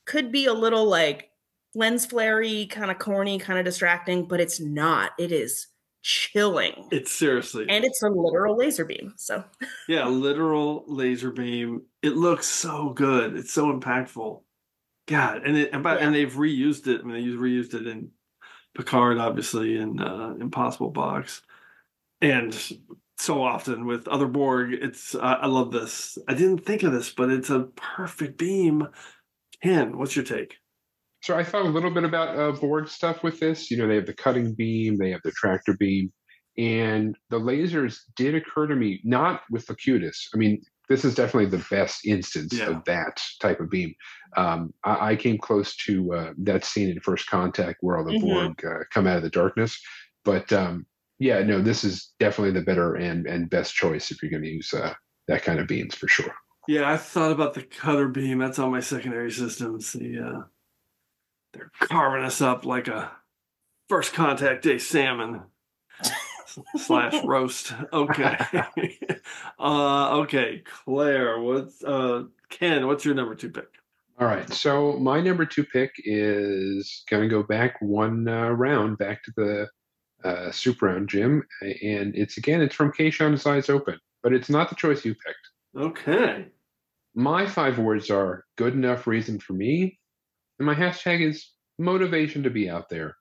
Could be a little like lens flare-y, kind of corny, kind of distracting, but it's not. It is chilling. It's seriously. And it's a literal laser beam. So yeah, literal laser beam. It looks so good. It's so impactful. God, and they've reused it. I mean, they reused it in Picard, obviously, in Impossible Box, and so often with other Borg. It's I love this. I didn't think of this, but it's a perfect beam. Ken, what's your take? So I thought a little bit about Borg stuff with this. You know, they have the cutting beam, they have the tractor beam, and the lasers did occur to me, not with Locutus. I mean, this is definitely the best instance of that type of beam. I came close to that scene in First Contact where all the Borg come out of the darkness. But yeah, no, this is definitely the better and best choice if you're going to use that kind of beams for sure. Yeah, I thought about the cutter beam. That's on my secondary systems. They're carving us up like a First Contact Day salmon / roast. Okay. Okay, Claire, Ken, what's your number 2 pick? All right, so my number 2 pick is going to go back one round, back to the soup round, Jim. And it's from Kayshawn's Eyes Open, but it's not the choice you picked. Okay. My 5 words are good enough reason for me. And my hashtag is motivation to be out there.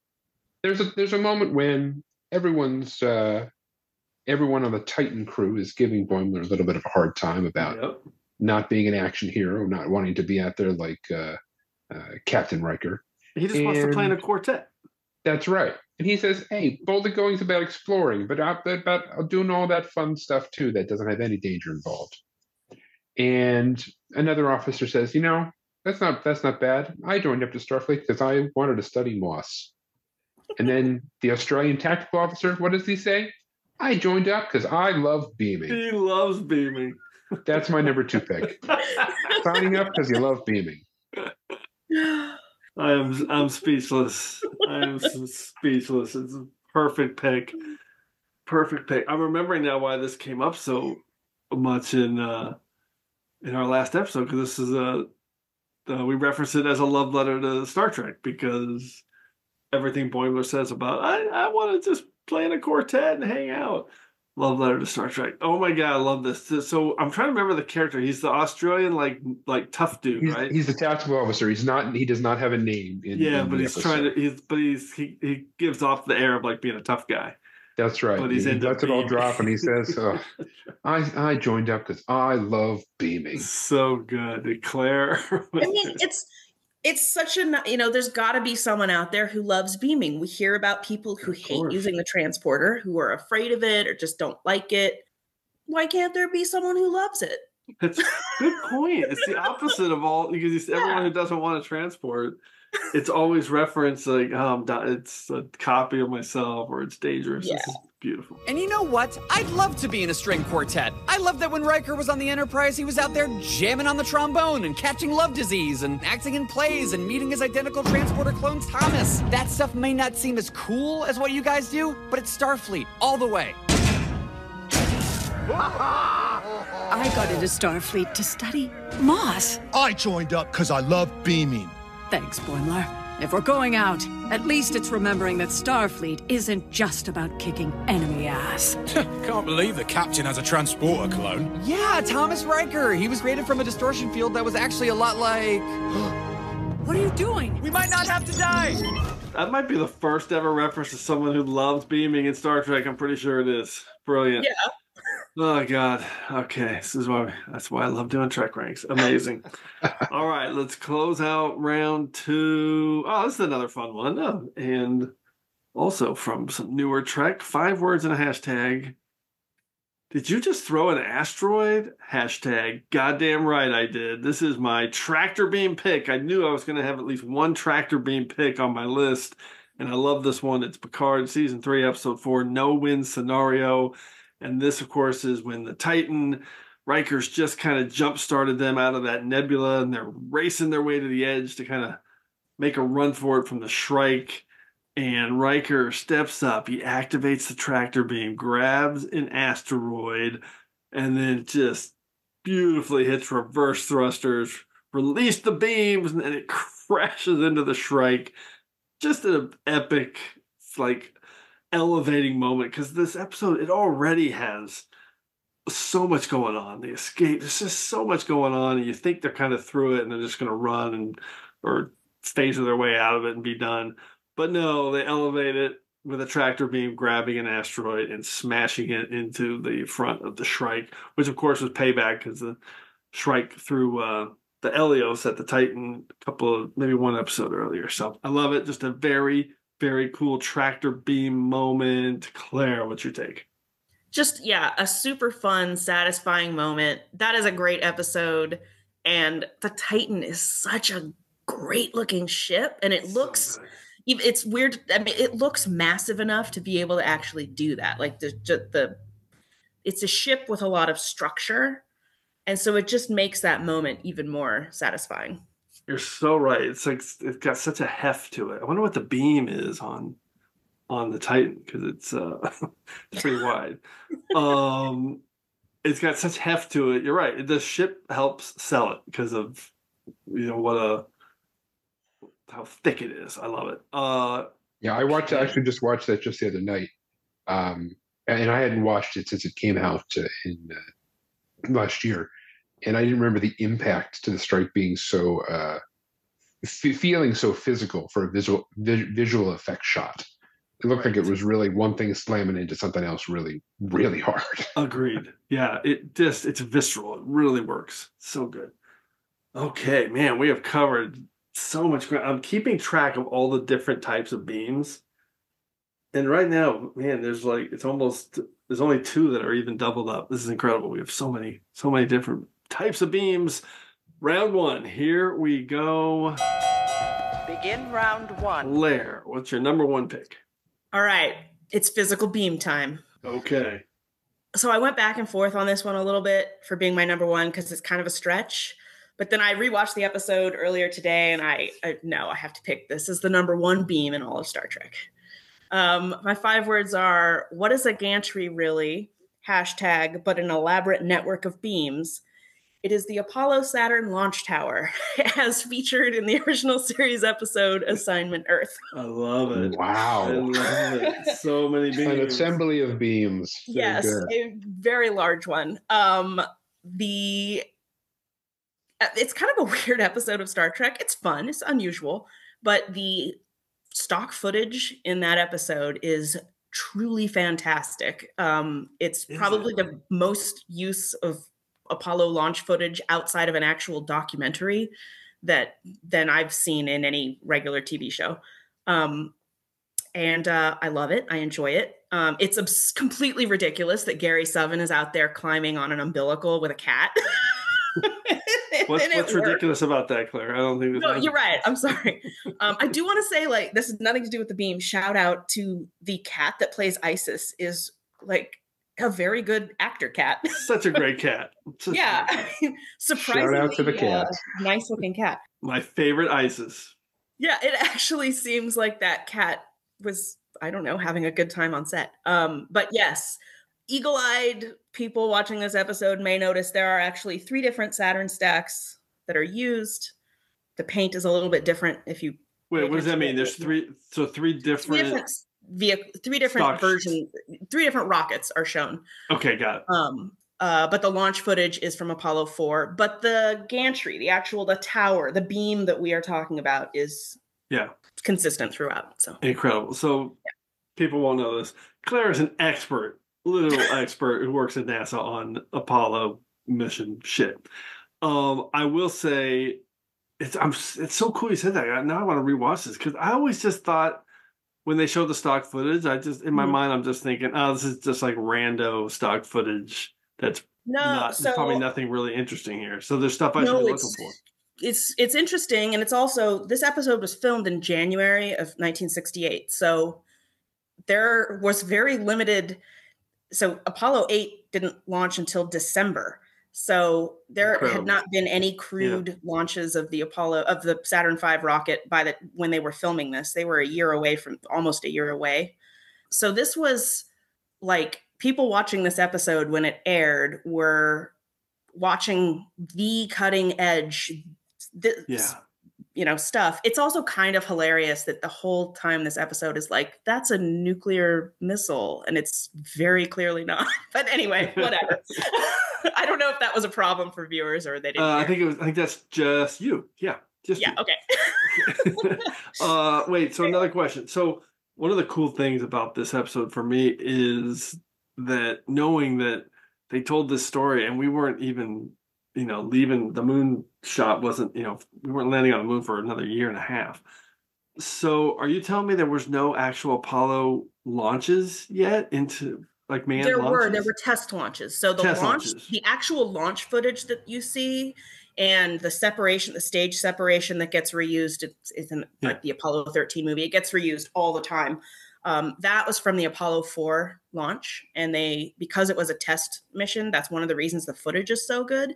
There's a moment when everyone on the Titan crew is giving Boimler a little bit of a hard time about not being an action hero, not wanting to be out there like Captain Riker. He just wants to play in a quartet. That's right. And he says, hey, boldly going is about exploring, but about doing all that fun stuff too that doesn't have any danger involved. And another officer says, that's not bad. I joined up to Starfleet because I wanted to study moss. And then the Australian tactical officer, what does he say? I joined up because I love beaming. He loves beaming. That's my number 2 pick. Signing up because you love beaming. I'm speechless. I'm speechless. It's a perfect pick. Perfect pick. I'm remembering now why this came up so much in our last episode, because this is we reference it as a love letter to Star Trek, because everything Boimler says about I want to just play in a quartet and hang out. Love letter to Star Trek. Oh my God, I love this. So I'm trying to remember the character. He's the Australian like tough dude, right? He's the tactical officer. He does not have a name. But he's trying to. He gives off the air of like being a tough guy. That's right. But he lets it all drop, and he says, "I joined up because I love beaming." So good, Claire. I mean, it's such a, there's got to be someone out there who loves beaming. We hear about people who hate using the transporter, who are afraid of it or just don't like it. Why can't there be someone who loves it? That's a good point. It's the opposite of all, because everyone who doesn't want to transport, it's always referenced like, it's a copy of myself, or it's dangerous. Yeah. It's beautiful. And you know what? I'd love to be in a string quartet. I love that when Riker was on the Enterprise, he was out there jamming on the trombone and catching love disease and acting in plays and meeting his identical transporter clone Thomas. That stuff may not seem as cool as what you guys do, but it's Starfleet all the way. I got into Starfleet to study moss. I joined up because I love beaming. Thanks, Boimler. If we're going out, at least it's remembering that Starfleet isn't just about kicking enemy ass. Can't believe the captain has a transporter clone. Yeah, Thomas Riker. He was created from a distortion field that was actually a lot like... What are you doing? We might not have to die! That might be the first ever reference to someone who loves beaming in Star Trek. I'm pretty sure it is. Brilliant. Yeah. Oh God. Okay. That's why I love doing Trek Ranks. Amazing. All right, let's close out round 2. Oh, this is another fun one. Oh, and also from some newer Trek, 5 words and a hashtag. Did you just throw an asteroid? Hashtag. Goddamn right I did. This is my tractor beam pick. I knew I was going to have at least one tractor beam pick on my list, and I love this one. It's Picard, Season 3, Episode 4, No-Win Scenario. And this, of course, is when the Titan, Riker's just kind of jump-started them out of that nebula, and they're racing their way to the edge to kind of make a run for it from the Shrike. And Riker steps up. He activates the tractor beam, grabs an asteroid, and then just beautifully hits reverse thrusters, release the beams, and it crashes into the Shrike. Just an epic, elevating moment, because this episode, it already has so much going on. The escape, there's just so much going on, and you think they're kind of through it and they're just going to run or phase their way out of it and be done. But no, they elevate it with a tractor beam, grabbing an asteroid and smashing it into the front of the Shrike, which of course was payback because the Shrike threw the Helios at the Titan maybe one episode earlier. So I love it. Just a very, very cool tractor beam moment. Claire, what's your take? Just, yeah, a super fun, satisfying moment. That is a great episode. And the Titan is such a great looking ship. And it looks, it's weird. I mean, it looks massive enough to be able to actually do that. Like it's a ship with a lot of structure. And so it just makes that moment even more satisfying. You're so right. It's got such a heft to it. I wonder what the beam is on the Titan, because it's pretty wide. It's got such heft to it. You're right. The ship helps sell it because of how thick it is. I love it. Yeah, I actually just watched that just the other night, and I hadn't watched it since it came out in last year. And I didn't remember the impact to the Strike being so feeling so physical for a visual effect shot. It looked like it was really one thing slamming into something else really, really hard. Agreed. Yeah, it's visceral. It really works. So good. Okay, man, we have covered so much ground. I'm keeping track of all the different types of beams. And right now, man, there's only 2 that are even doubled up. This is incredible. We have so many different types of beams. Round 1, here we go. Begin round 1. Claire, what's your number 1 pick? All right, it's physical beam time. Okay. So I went back and forth on this one a little bit for being my number 1 because it's kind of a stretch. But then I rewatched the episode earlier today, and I have to pick this as the number 1 beam in all of Star Trek. My 5 words are, what is a gantry really? Hashtag, but an elaborate network of beams. It is the Apollo Saturn launch tower, as featured in the original series episode Assignment Earth. I love it. Wow. I love it. So many beams. An assembly of beams. Yes, a very large one. It's kind of a weird episode of Star Trek. It's fun. It's unusual. But the stock footage in that episode is truly fantastic. It's probably the most use of Apollo launch footage outside of an actual documentary than I've seen in any regular TV show. And I love it. I enjoy it. It's completely ridiculous that Gary Sovan is out there climbing on an umbilical with a cat. What's ridiculous about that, Claire? I don't think. No, you're right. I'm sorry. I do want to say, this has nothing to do with the beam. Shout out to the cat that plays Isis. Is a very good actor cat. Such a great cat. Yeah, surprisingly. Shout out to the cat. Nice looking cat. My favorite Isis. Yeah, it actually seems like that cat was, I don't know, having a good time on set. But yes. Eagle-eyed people watching this episode may notice there are actually 3 different Saturn stacks that are used. The paint is a little bit different if you Wait, what does that mean? There's three different three different versions, 3 different rockets are shown. Okay, got it. But the launch footage is from Apollo 4. But the gantry, the tower, the beam that we are talking about is consistent throughout. So incredible. So people won't know this. Claire is an expert, literal expert who works at NASA on Apollo mission shit. I will say it's so cool you said that. Now I want to rewatch this because I always just thought when they show the stock footage, I just in my mind I'm just thinking, oh, this is just like rando stock footage. That's there's probably nothing really interesting here. So there's stuff I should be looking for. It's interesting, and it's also this episode was filmed in January of 1968. So there was very limited. So Apollo 8 didn't launch until December. So there had not been any crewed launches of the Saturn V rocket when they were filming this. They were almost a year away. So this was like people watching this episode when it aired were watching the cutting edge, stuff. It's also kind of hilarious that the whole time this episode is like, that's a nuclear missile, and it's very clearly not. But anyway, whatever. I don't know if that was a problem for viewers or they didn't. I think that's just you. Yeah. Just you. Okay. Wait. So another question. So one of the cool things about this episode for me is that knowing that they told this story and we weren't even, leaving the moon shot wasn't, we weren't landing on the moon for another year and a half. So are you telling me there was no actual Apollo launches yet into like manned launches? There were test launches. So the actual launch footage that you see and the stage separation that gets reused is in like the Apollo 13 movie. It gets reused all the time. That was from the Apollo 4 launch. And because it was a test mission, that's one of the reasons the footage is so good.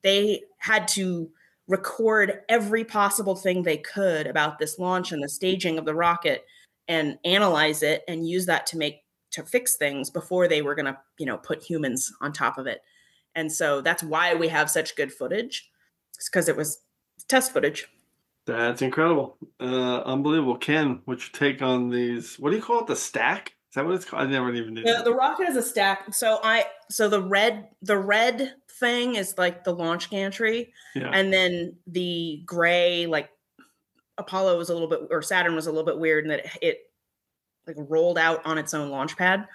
They had to record every possible thing they could about this launch and the staging of the rocket and analyze it and use that to fix things before they were going to, put humans on top of it. And so that's why we have such good footage. It's because it was test footage. That's incredible. Unbelievable. Ken, what's your take on these? What do you call it? The stack? Is that what it's called? I never even knew. The rocket is a stack. So the red thing is like the launch gantry. Yeah. And then the gray, like Apollo was Saturn was a little bit weird in that it like rolled out on its own launch pad.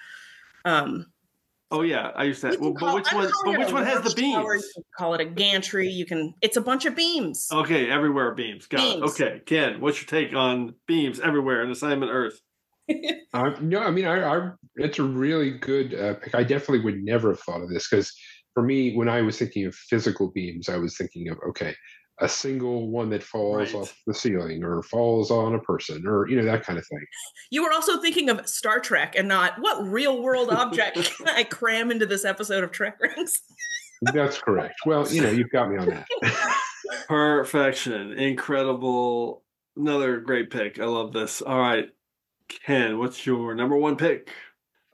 Oh yeah, I used that. But which one has the beams? Tower, you can call it a gantry. It's a bunch of beams. Okay, everywhere beams. Got it. Okay, Ken, what's your take on beams everywhere in Assignment Earth? No, I mean, it's a really good pick. I definitely would never have thought of this because for me, when I was thinking of physical beams, I was thinking of a single one that falls off the ceiling or falls on a person or, that kind of thing. You were also thinking of Star Trek and not what real world object can I cram into this episode of TrekRanks? That's correct. Well, you've got me on that. Perfection. Incredible. Another great pick. I love this. All right. Ken, what's your number one pick?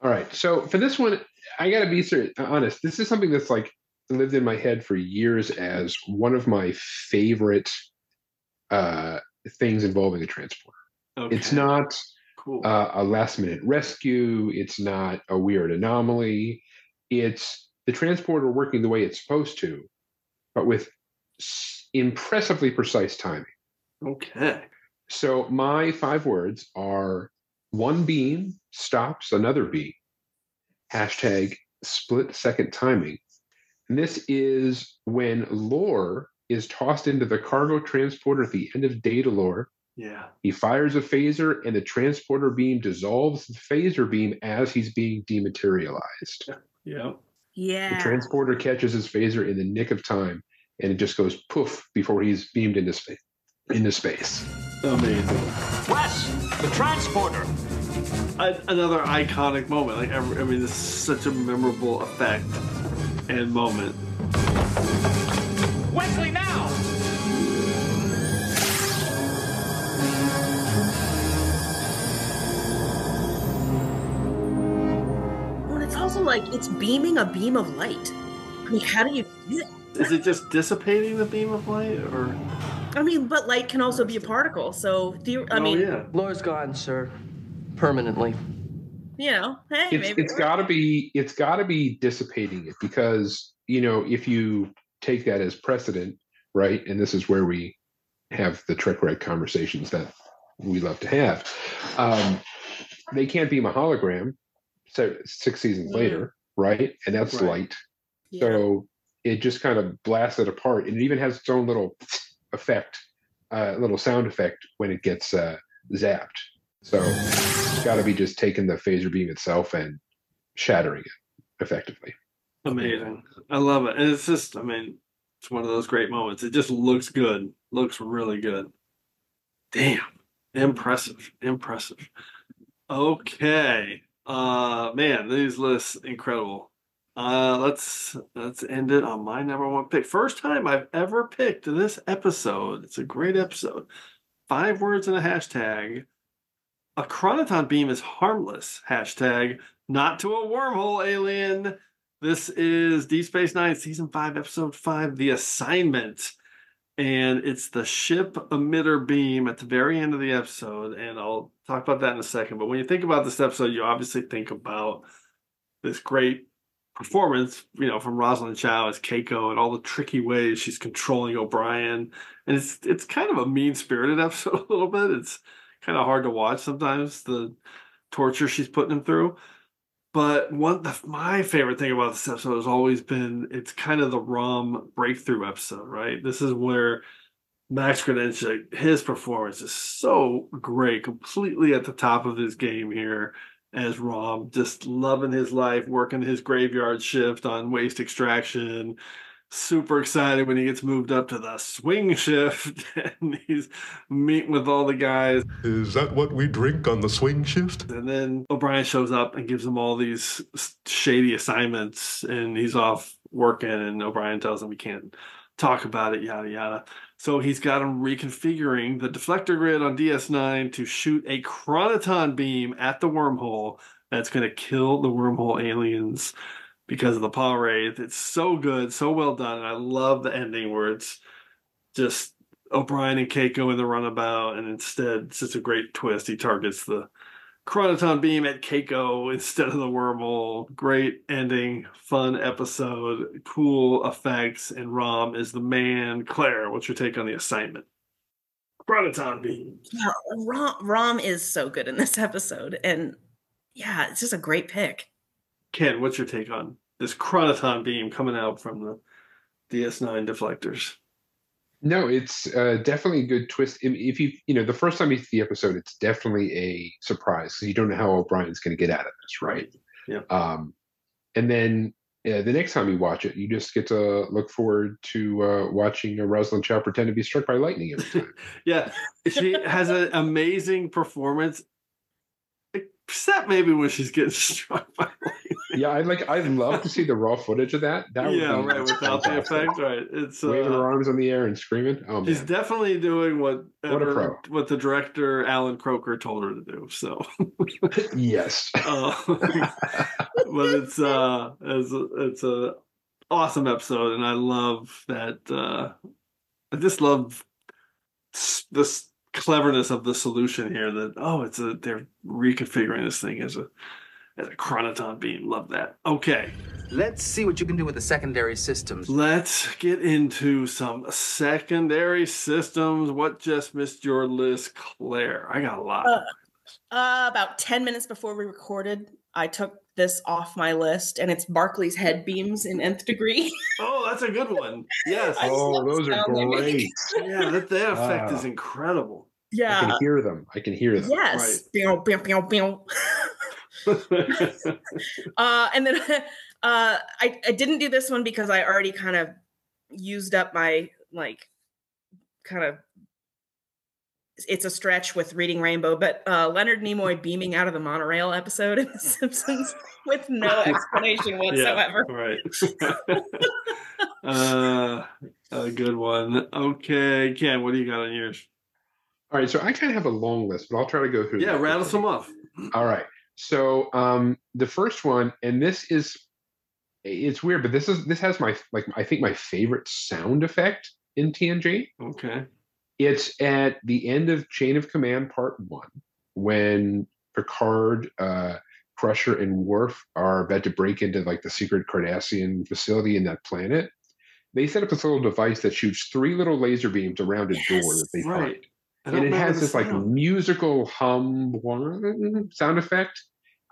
All right. So for this one, I got to be honest. This is something that's like lived in my head for years as one of my favorite things involving a transporter. Okay. It's not a last minute rescue. It's not a weird anomaly. It's the transporter working the way it's supposed to, but with impressively precise timing. Okay. So my 5 words are: one beam stops another beam. #split-second timing. And this is when Lore is tossed into the cargo transporter at the end of Daedalus. Yeah. He fires a phaser, and the transporter beam dissolves the phaser beam as he's being dematerialized. Yeah. Yeah. The transporter catches his phaser in the nick of time, and it just goes poof before he's beamed into space. Amazing. Wes, the transporter. Another iconic moment. This is such a memorable effect and moment. Wesley, now! Well, it's also like it's beaming a beam of light. I mean, how do you do that? Is it just dissipating the beam of light, or? I mean, but light can also be a particle. So, Laura's gone, sir. Permanently. Hey, maybe it's got to be dissipating it, because if you take that as precedent, right? And this is where we have the TrekRanks conversations that we love to have. They can't beam a hologram, so 6 seasons later, right? And that's light. Yeah. So it just kind of blasts it apart, and it even has its own little effect, little sound effect when it gets zapped. So it's got to be just taking the phaser beam itself and shattering it effectively. Amazing. I love it. And it's just, it's one of those great moments. It just looks good. Looks really good. Damn. Impressive. Okay. Man, these lists incredible. Let's end it on my number one pick. First time I've ever picked this episode. It's a great episode. 5 words and a hashtag. A chronoton beam is harmless. Hashtag not to a wormhole, alien. This is Deep Space Nine, Season 5, Episode 5, The Assignment. And it's the ship emitter beam at the very end of the episode. And I'll talk about that in a second. But when you think about this episode, you obviously think about this great performance, from Rosalind Chow as Keiko, and all the tricky ways she's controlling O'Brien. And it's kind of a mean-spirited episode a little bit. It's kind of hard to watch sometimes, the torture she's putting him through. But my favorite thing about this episode has always been, it's kind of the Rom breakthrough episode, right? This is where Max Grodénchik, his performance is so great, completely at the top of his game here as Rom, just loving his life, working his graveyard shift on waste extraction. Super excited when he gets moved up to the swing shift and he's meeting with all the guys. Is that what we drink on the swing shift? And then O'Brien shows up and gives him all these shady assignments, and he's off working, and O'Brien tells him we can't talk about it, yada, yada. So he's got him reconfiguring the deflector grid on DS9 to shoot a chronoton beam at the wormhole that's going to kill the wormhole aliens because of the Paw Wraith. It's so good, so well done. And I love the ending where it's just O'Brien and Keiko in the runabout, and instead it's just a great twist. He targets the chronoton beam at Keiko instead of the wormhole. Great ending, fun episode, cool effects, and Rom is the man. Claire, what's your take on The Assignment? Chronoton beam. Yeah, Rom is so good in this episode, and yeah, it's just a great pick. Ken, what's your take on this chronoton beam coming out from the DS9 deflectors? No, it's definitely a good twist. If the first time you see the episode, it's definitely a surprise because you don't know how O'Brien's going to get out of this, right? Yeah. And then the next time you watch it, you just get to look forward to watching Rosalind Chow pretend to be struck by lightning every time. Yeah, she has an amazing performance, except maybe when she's getting struck by lightning. Yeah, I'd love to see the raw footage of that. That would be right, without the effect, right? It's waving her arms in the air and screaming. Oh man, she's definitely doing what the director Alan Croker told her to do. So yes, but it's a awesome episode, and I love that. I just love this cleverness of the solution here. That they're reconfiguring this thing as a chronoton beam. Love that. Okay. Let's see what you can do with the secondary systems. Let's get into some secondary systems. What just missed your list, Claire? I got a lot. About 10 minutes before we recorded, I took this off my list, and it's Barclay's head beams in Nth Degree. Oh, that's a good one. Yes. Those are great. Yeah, that effect is incredible. Yeah. I can hear them. Yes. Right. And then I didn't do this one because I already kind of used up my it's a stretch with Reading Rainbow, but Leonard Nimoy beaming out of the monorail episode in The Simpsons with no explanation whatsoever. Yeah, right. A good one. Okay, Ken, what do you got on yours? All right, so I kind of have a long list, but I'll try to go through. Yeah, rattle some off. All right. So the first one, and it's weird, but this has my I think my favorite sound effect in TNG. Okay. It's at the end of Chain of Command Part 1 when Picard, Crusher, and Worf are about to break into like the secret Cardassian facility in that planet. They set up this little device that shoots 3 little laser beams around a door that they find. And it has this like musical hum sound effect.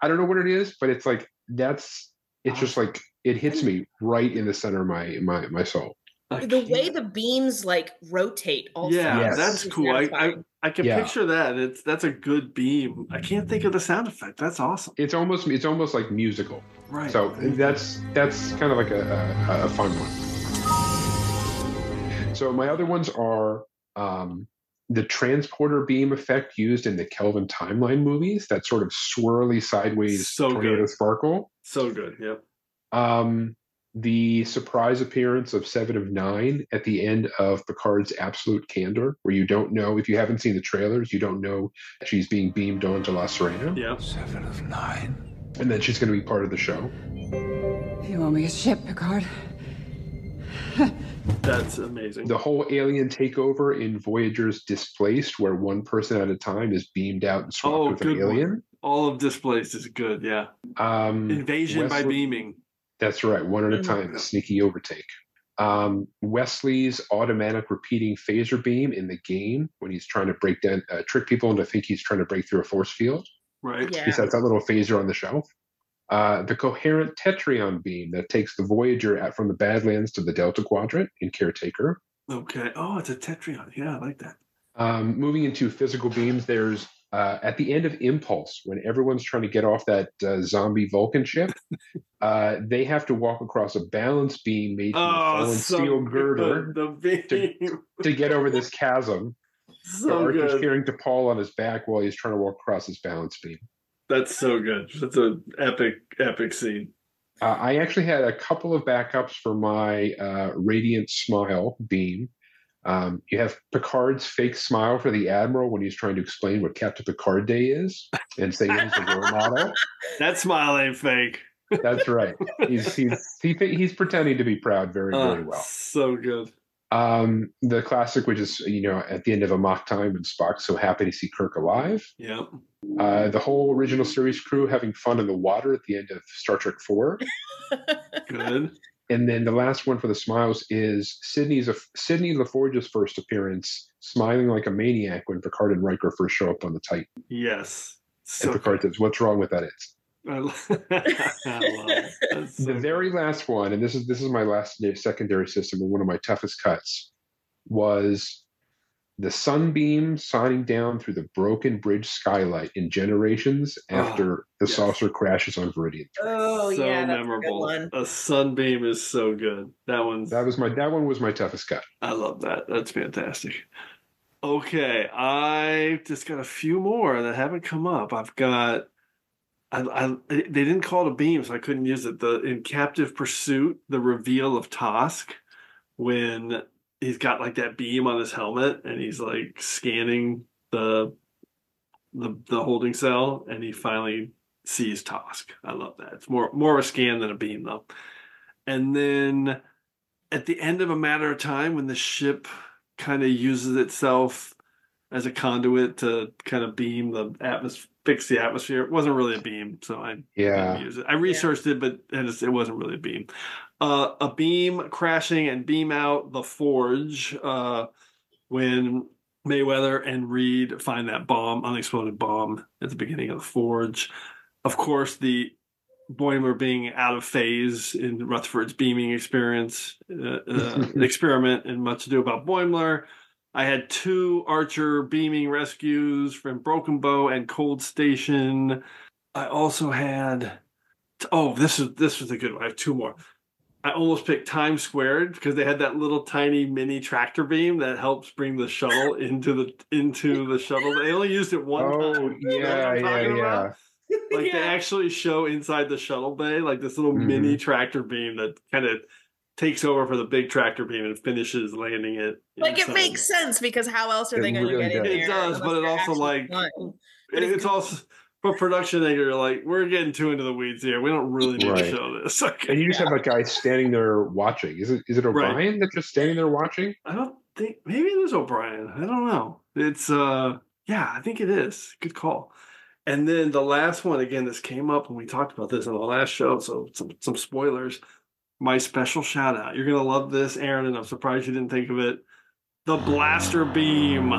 I don't know what it is, but it's like it's just like it hits me right in the center of my soul. The way the beams like rotate also. Yeah, that's cool. I can picture that. That's a good beam. I can't think of the sound effect. That's awesome. It's almost like musical. Right. So that's kind of like a fun one. So my other ones are the transporter beam effect used in the Kelvin Timeline movies. That sort of swirly sideways tornado sparkle. So good. Yep. The surprise appearance of 7 of 9 at the end of Picard's Absolute Candor, where you don't know, if you haven't seen the trailers, you don't know she's being beamed on to La Serena. Yeah. 7 of 9. And then she's going to be part of the show. You owe me a ship, Picard. That's amazing. The whole alien takeover in Voyager's Displaced, where one person at a time is beamed out and swapped with an alien. One. All of Displaced is good, yeah. Invasion by beaming. That's right, one at a time, a sneaky overtake. Wesley's automatic repeating phaser beam in the game when he's trying to trick people into think he's trying to break through a force field. Right. Yeah. He sets that little phaser on the shelf. The coherent Tetryon beam that takes the Voyager from the Badlands to the Delta Quadrant in Caretaker. Okay. Oh, it's a Tetryon. Yeah, I like that. Moving into physical beams, there's at the end of Impulse, when everyone's trying to get off that zombie Vulcan ship, they have to walk across a balance beam made from a fallen steel girder to get over this chasm. So Archer's carrying T'Pol on his back while he's trying to walk across this balance beam. That's so good. That's an epic scene. I actually had a couple of backups for my Radiant Smile beam. You have Picard's fake smile for the Admiral when he's trying to explain what Captain Picard Day is and say he's the role model. That smile ain't fake. That's right. He's pretending to be proud very well. So good. The classic, which is at the end of Amok Time when Spock's so happy to see Kirk alive. Yep. The whole original series crew having fun in the water at the end of Star Trek IV. Good. And then the last one for the smiles is Sidney LaForge's first appearance, smiling like a maniac when Picard and Riker first show up on the Titan. Yes. And Picard says, "What's wrong with that?" I love it. The very last one, and this is my last secondary system, and one of my toughest cuts, was the sunbeam shining down through the broken bridge skylight in Generations after the saucer crashes on Viridian 3. Oh, so yeah, that's memorable. a good one. A sunbeam is so good. That one was my toughest cut. I love that. That's fantastic. Okay, I just got a few more that haven't come up. I've got. They didn't call it a beam, so I couldn't use it. In Captive Pursuit, the reveal of Tosk when he's got like that beam on his helmet and he's like scanning the holding cell and he finally sees Tosk. I love that. It's more of a scan than a beam though. And then at the end of A Matter of Time, when the ship kind of uses itself as a conduit to kind of beam the atmosphere, fix the atmosphere. It wasn't really a beam, so I didn't use it. I researched it, but it wasn't really a beam. A beam crashing and beam out the forge when Mayweather and Reed find that unexploded bomb at the beginning of the forge. Of course, the Boimler being out of phase in Rutherford's beaming experiment, and Much Ado About Boimler. I had 2 Archer beaming rescues from Broken Bow and Cold Station. I also had this was a good one. I have 2 more. I almost picked Times Squared because they had that little tiny mini tractor beam that helps bring the shuttle into the shuttle. They only used it one time. Yeah. Like they actually show inside the shuttle bay like this little mini tractor beam that kind of takes over for the big tractor beam and finishes landing it. Like it makes sense because how else are they going to get in there? It does, but it also it's also for production. They're like, we're getting too into the weeds here. We don't really need to show this. Okay. And you just have a guy standing there watching. Is it Orion that's just standing there watching? I don't think maybe it is O'Brien. I don't know. It's yeah, I think it is. Good call. And then the last one, again, this came up when we talked about this on the last show, so some spoilers. My special shout out. You're gonna love this, Aaron, and I'm surprised you didn't think of it. The blaster beam.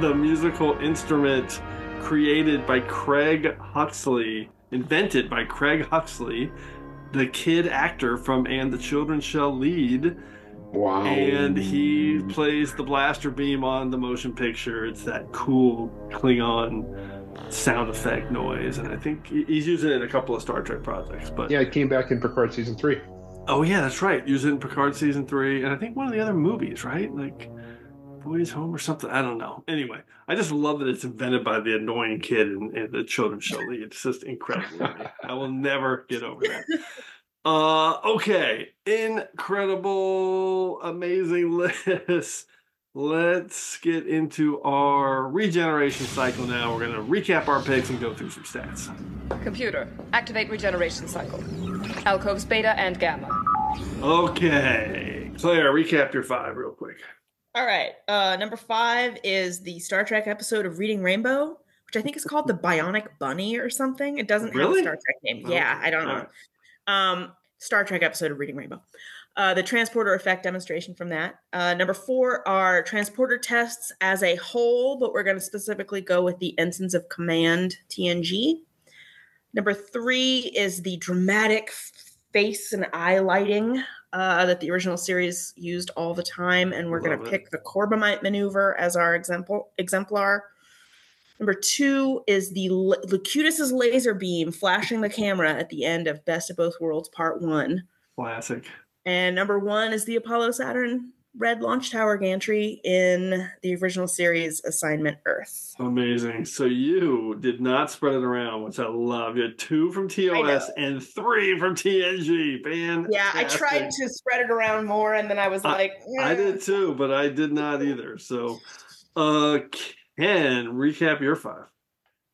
The musical instrument created by Craig Huxley, invented by Craig Huxley, the kid actor from And the Children Shall Lead. Wow. And he plays the blaster beam on the motion picture. It's that cool Klingon sound effect noise. And I think he's using it in a couple of Star Trek projects. But yeah, it came back in Picard Season 3. Oh, yeah, that's right. Use it in Picard Season 3. And I think one of the other movies, right? Like Boys Home or something. I don't know. Anyway, I just love that it's invented by the annoying kid in The Children Shall Lead. It's just incredible to me. I will never get over that. Okay. Incredible, amazing list. Let's get into our regeneration cycle now. We're going to recap our picks and go through some stats. Computer, activate regeneration cycle. Alcoves beta and gamma. Okay. Claire, recap your 5 real quick. All right. Number 5 is the Star Trek episode of Reading Rainbow, which I think is called the Bionic Bunny or something. It doesn't have a Star Trek name. Yeah, I don't know. Right. Star Trek episode of Reading Rainbow. The transporter effect demonstration from that. Number 4 are transporter tests as a whole, but we're going to specifically go with the Ensigns of Command TNG. Number 3 is the dramatic face and eye lighting that the original series used all the time, and we're going to pick the Corbomite maneuver as our exemplar. Number 2 is the Locutus's laser beam flashing the camera at the end of Best of Both Worlds Part 1. Classic. And number 1 is the Apollo Saturn Red Launch Tower gantry in the original series Assignment Earth. Amazing. So you did not spread it around, which I love. You had 2 from TOS and 3 from TNG. Fantastic. Yeah, I tried to spread it around more, and then I was like... I did too, but I did not either. So, Ken, recap your 5.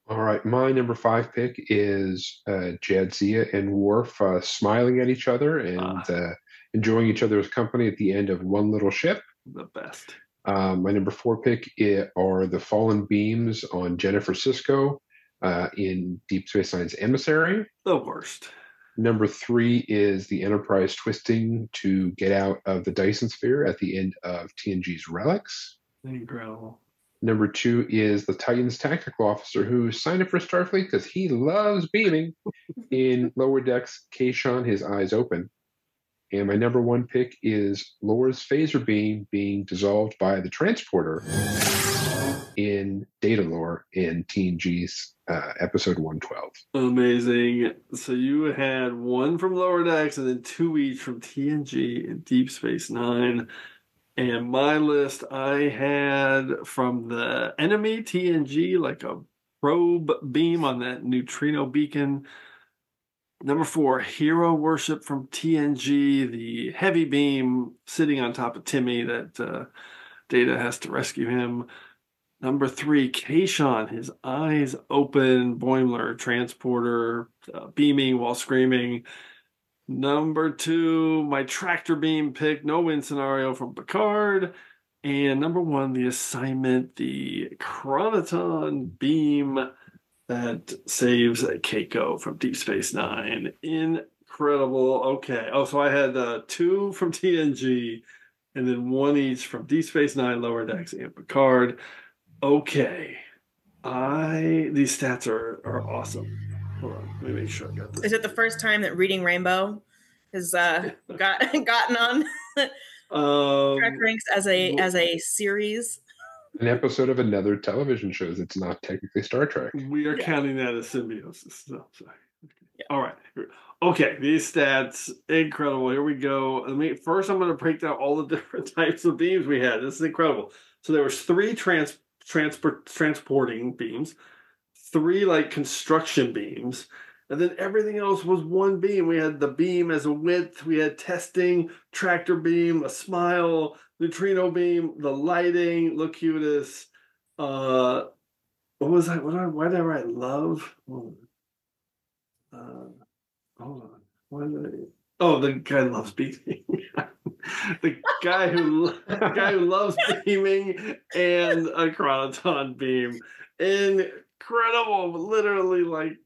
All right, my number 5 pick is Jadzia and Worf smiling at each other and enjoying each other's company at the end of One Little Ship. The best. My number 4 pick are the fallen beams on Jennifer Sisko in Deep Space Nine's Emissary. The worst. Number 3 is the Enterprise twisting to get out of the Dyson Sphere at the end of TNG's Relics. Incredible. Number 2 is the Titan's tactical officer who signed up for Starfleet because he loves beaming in Lower Decks, Kayshawn, His Eyes Open. And my number 1 pick is Lore's phaser beam being dissolved by the transporter in Data Lore in TNG's episode 112. Amazing. So you had 1 from Lower Decks and then 2 each from TNG and Deep Space Nine. And my list, I had from the enemy TNG, like a probe beam on that neutrino beacon. Number 4, hero worship from TNG, the heavy beam sitting on top of Timmy that Data has to rescue him. Number 3, Kayshawn, His Eyes Open, Boimler transporter, beaming while screaming. Number 2, my tractor beam pick, no win scenario from Picard. And number 1, the assignment, the Chronoton beam that saves Keiko from Deep Space Nine. Incredible. Okay. Oh, so I had 2 from TNG and then 1 each from Deep Space Nine, Lower Decks, and Picard. Okay. These stats are awesome. Hold on. Let me make sure I got this. Is it the first time that Reading Rainbow has gotten on TrekRanks as a series? An episode of another television show. It's not technically Star Trek. We are counting that as symbiosis. So, sorry. Yeah. All right. Okay, these stats, incredible. Here we go. First, I'm going to break down all the different types of beams we had. This is incredible. So there was 3 transporting beams, 3 like construction beams, and then everything else was 1 beam. We had the beam as a width. We had testing, tractor beam, a smile, neutrino beam, the lighting, Locutus. What was that? Why did I write love? Hold on. Oh, the guy loves beaming. the guy who loves beaming and a chronoton beam. Incredible. Literally like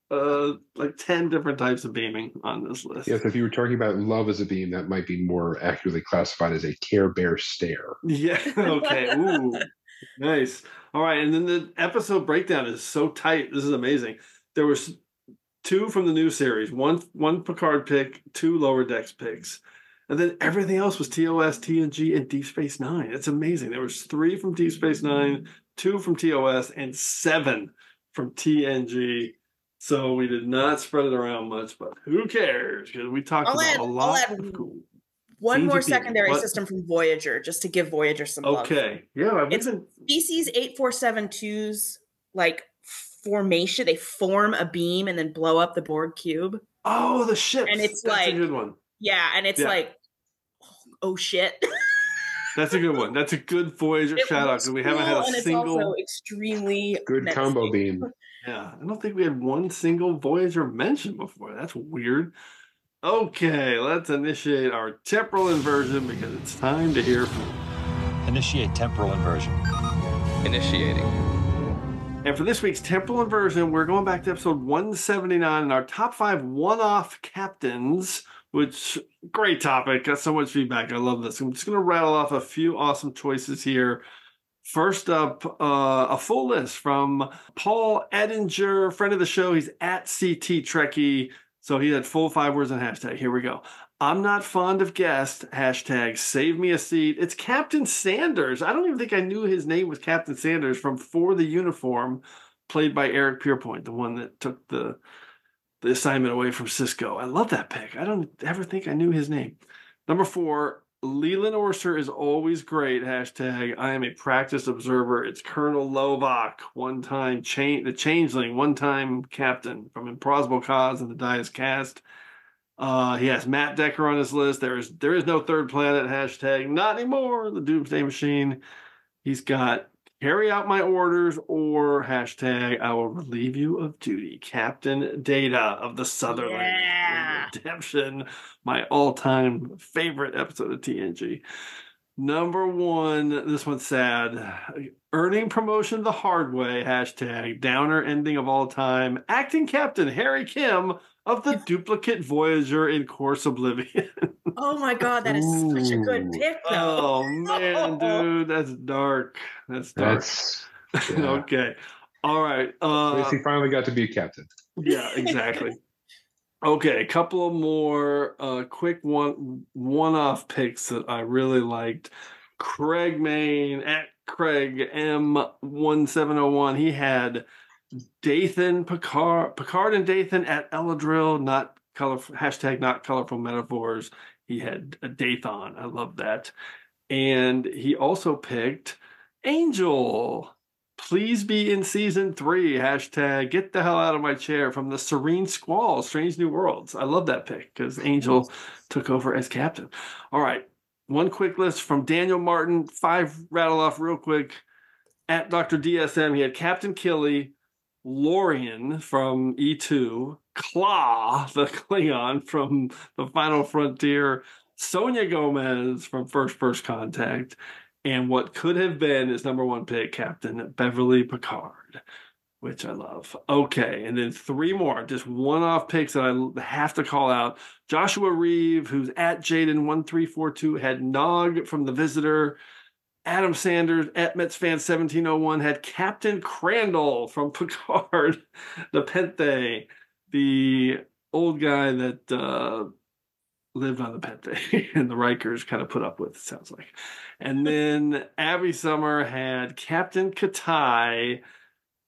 10 different types of beaming on this list. Yes, if you were talking about love as a beam, that might be more accurately classified as a Care Bear stare. Yeah, okay. Ooh. Nice. All right, and then the episode breakdown is so tight. This is amazing. There was 2 from the new series, one Picard pick, 2 Lower Decks picks. And then everything else was TOS, TNG, and Deep Space Nine. It's amazing. There was 3 from Deep Space Nine, 2 from TOS, and 7 from TNG. So we did not spread it around much, but who cares? Because we talked about a lot of cool. One more secondary system from Voyager, just to give Voyager some love. Okay. Yeah. It's Species 8472's like formation. They form a beam and then blow up the Borg cube. Oh, the ships. And it's That's a good one. Yeah, and it's like, oh shit. That's a good one. That's a good Voyager shout out because we haven't had a single. It's also extremely good combo beam. Yeah, I don't think we had one single Voyager mention before. That's weird. Okay, let's initiate our temporal inversion because it's time to hear from you. Initiate temporal inversion. Initiating. And for this week's temporal inversion, we're going back to episode 179 and our top 5 one-off captains, which, great topic. Got so much feedback. I love this. I'm just going to rattle off a few awesome choices here. First up, a full list from Paul Edinger, friend of the show. He's at CT Trekkie. So he had full 5 words and hashtag. Here we go. I'm not fond of guests. Hashtag save me a seat. It's Captain Sanders. I don't even think I knew his name was Captain Sanders from For the Uniform, played by Eric Pierpoint, the one that took the assignment away from Cisco. I love that pick. I don't ever think I knew his name. Number 4, Leland Orser is always great. Hashtag I am a practiced observer. It's Colonel Lovak, the Changeling, one-time captain from Impossible Cause and the Dias Cast. He has Matt Decker on his list. There is no third planet. Hashtag not anymore. The Doomsday Machine. He's got carry out my orders or hashtag I will relieve you of duty. Captain Data of the Sutherland. Yeah. Redemption. My all-time favorite episode of TNG. Number 1, this one's sad. Earning promotion the hard way. Hashtag downer ending of all time. Acting Captain Harry Kim of the Duplicate Voyager in Course Oblivion. Oh my god, that is such a good pick, though. Oh man, dude, that's dark. Yeah. Okay. All right. At least he finally got to be a captain. Yeah, exactly. Okay, a couple of more quick one-off picks that I really liked. Craig Main at Craig M1701. He had Dathan Picard and Dathan at Eladrill, not colorful, hashtag not colorful metaphors. He had a Dathan. I love that. And he also picked Angel. Please be in season 3. Hashtag get the hell out of my chair from the Serene Squall, Strange New Worlds. I love that pick because Angel took over as captain. All right. One quick list from Daniel Martin. 5 rattle off real quick. At Dr. DSM, he had Captain Killy, Lorian from E2, Claw, the Klingon from The Final Frontier, Sonia Gomez from First Contact, and what could have been his number 1 pick, Captain Beverly Picard, which I love. Okay, and then 3 more, just one-off picks that I have to call out. Joshua Reeve, who's at Jaden1342, had Nog from The Visitor. Adam Sanders at MetsFan1701 had Captain Crandall from Picard, the Pente, the old guy that lived on the Pente and the Rikers kind of put up with, it sounds like. And then Abby Summer had Captain Katai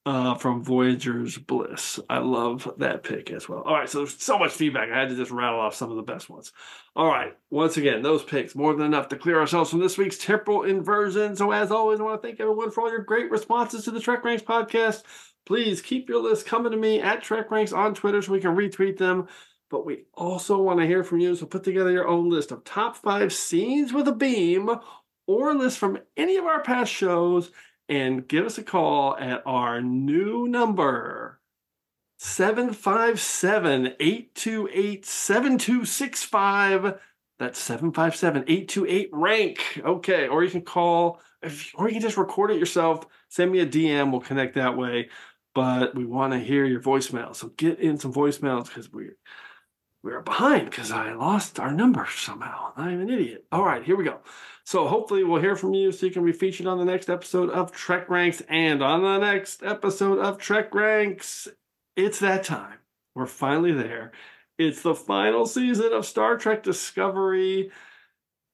from Voyager's Bliss. I love that pick as well. All right, so there's so much feedback. I had to just rattle off some of the best ones. All right, once again, those picks, more than enough to clear ourselves from this week's temporal inversion. So as always, I want to thank everyone for all your great responses to the TrekRanks podcast. Please keep your list coming to me at TrekRanks on Twitter so we can retweet them. But we also want to hear from you, so put together your own list of top 5 scenes with a beam or a list from any of our past shows and give us a call at our new number, 757-828-7265. That's 757-828-RANK. Okay, or you can call, or you can just record it yourself. Send me a DM. We'll connect that way. But we want to hear your voicemail. So get in some voicemails because we're behind because I lost our number somehow. I'm an idiot. All right, here we go. So hopefully we'll hear from you so you can be featured on the next episode of TrekRanks. And on the next episode of TrekRanks, it's that time. We're finally there. It's the final season of Star Trek Discovery,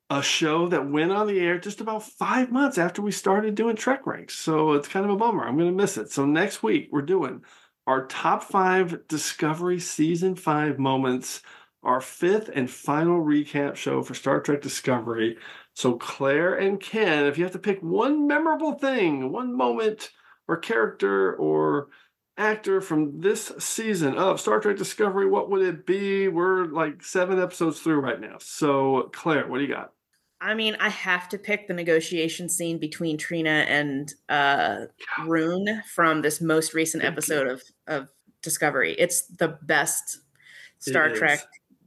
a show that went on the air just about 5 months after we started doing TrekRanks. So it's kind of a bummer. I'm going to miss it. So next week, we're doing our top 5 Discovery Season 5 moments, our 5th and final recap show for Star Trek Discovery. So Claire and Ken, if you have to pick one memorable thing, one moment or character or actor from this season of Star Trek Discovery, what would it be? We're like 7 episodes through right now. So Claire, what do you got? I mean, I have to pick the negotiation scene between Trina and Rune from this most recent episode of Discovery. It's the best Star Trek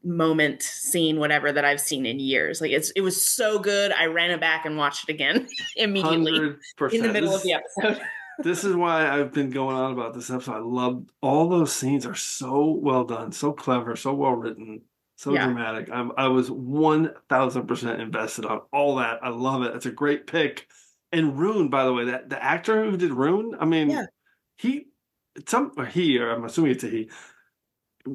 moment, scene, whatever, that I've seen in years. Like it was so good. I ran it back and watched it again immediately 100%. In the middle of the episode. This is why I've been going on about this episode. I love all those scenes are so well done, so clever, so well written. So dramatic. I was 1,000% invested on all that. I love it. It's a great pick. And Rune, by the way, that the actor who did Rune, I mean, I'm assuming it's a he,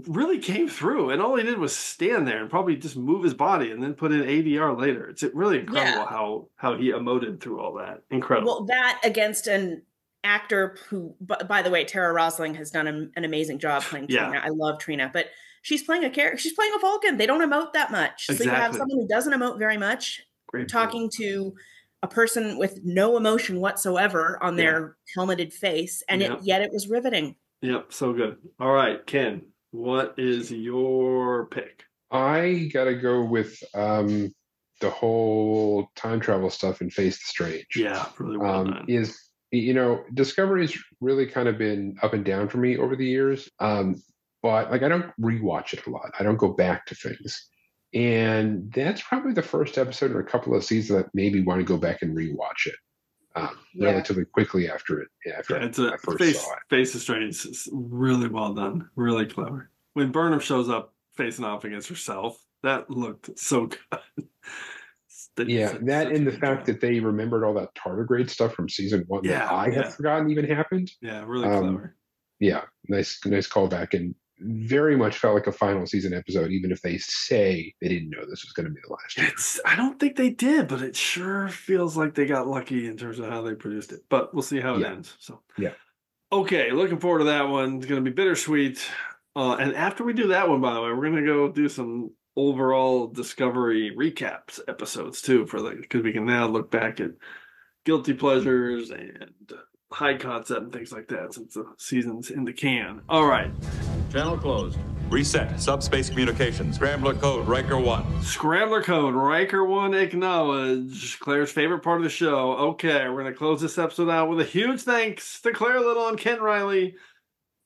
really came through. And all he did was stand there and probably just move his body and then put in ADR later. It's really incredible how he emoted through all that. Incredible. Well, that against an actor who, by the way, Tara Rosling has done an amazing job playing Trina. I love Trina, but she's playing a character. She's playing a Vulcan. They don't emote that much. Exactly. So you have someone who doesn't emote very much, talking to a person with no emotion whatsoever on their helmeted face, and yet it was riveting. Yep, so good. All right, Ken, what is your pick? I gotta go with the whole time travel stuff in Face the Strange. Yeah, really well done. Discovery's really kind of been up and down for me over the years. But like I don't rewatch it a lot. I don't go back to things. And that's probably the first episode in a couple of seasons that maybe want to go back and rewatch it relatively quickly after I first saw it. Face the Strange is really well done. Really clever. When Burnham shows up facing off against herself, that looked so good. That and the fact that they remembered all that tardigrade stuff from season 1 that I had forgotten even happened. Yeah, really clever. Yeah, nice callback, and very much felt like a final season episode, even if they say they didn't know this was going to be the last year. I don't think they did, but it sure feels like they got lucky in terms of how they produced it. But we'll see how it ends. So okay, looking forward to that one. It's going to be bittersweet. And after we do that one, by the way, we're going to go do some overall Discovery recaps episodes too, because we can now look back at guilty pleasures and high concept and things like that since the season's in the can. All right. Channel closed. Reset. Subspace communications. Scrambler code Riker 1. Scrambler code Riker 1 acknowledge. Claire's favorite part of the show. Okay, we're going to close this episode out with a huge thanks to Claire Little and Ken Reilly.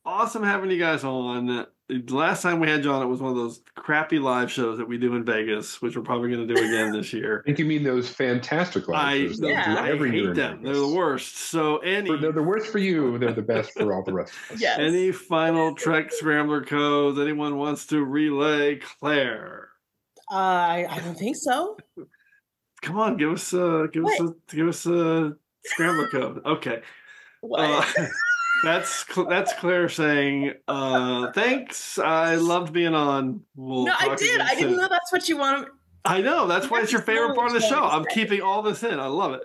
Awesome having you guys on. The last time we had you on, it was one of those crappy live shows that we do in Vegas, which we're probably going to do again this year. I think you mean those fantastic live shows. I hate them. They're the worst. So they're the worst for you. They're the best for all the rest of us. Yes. Any final Trek Scrambler codes anyone wants to relay? Claire? I don't think so. Come on, give us a Scrambler code. Okay. What? That's Claire saying, thanks. I loved being on. I did. I didn't know that's what you want. I know. That's why it's your favorite part of the show. I'm keeping all this in. I love it.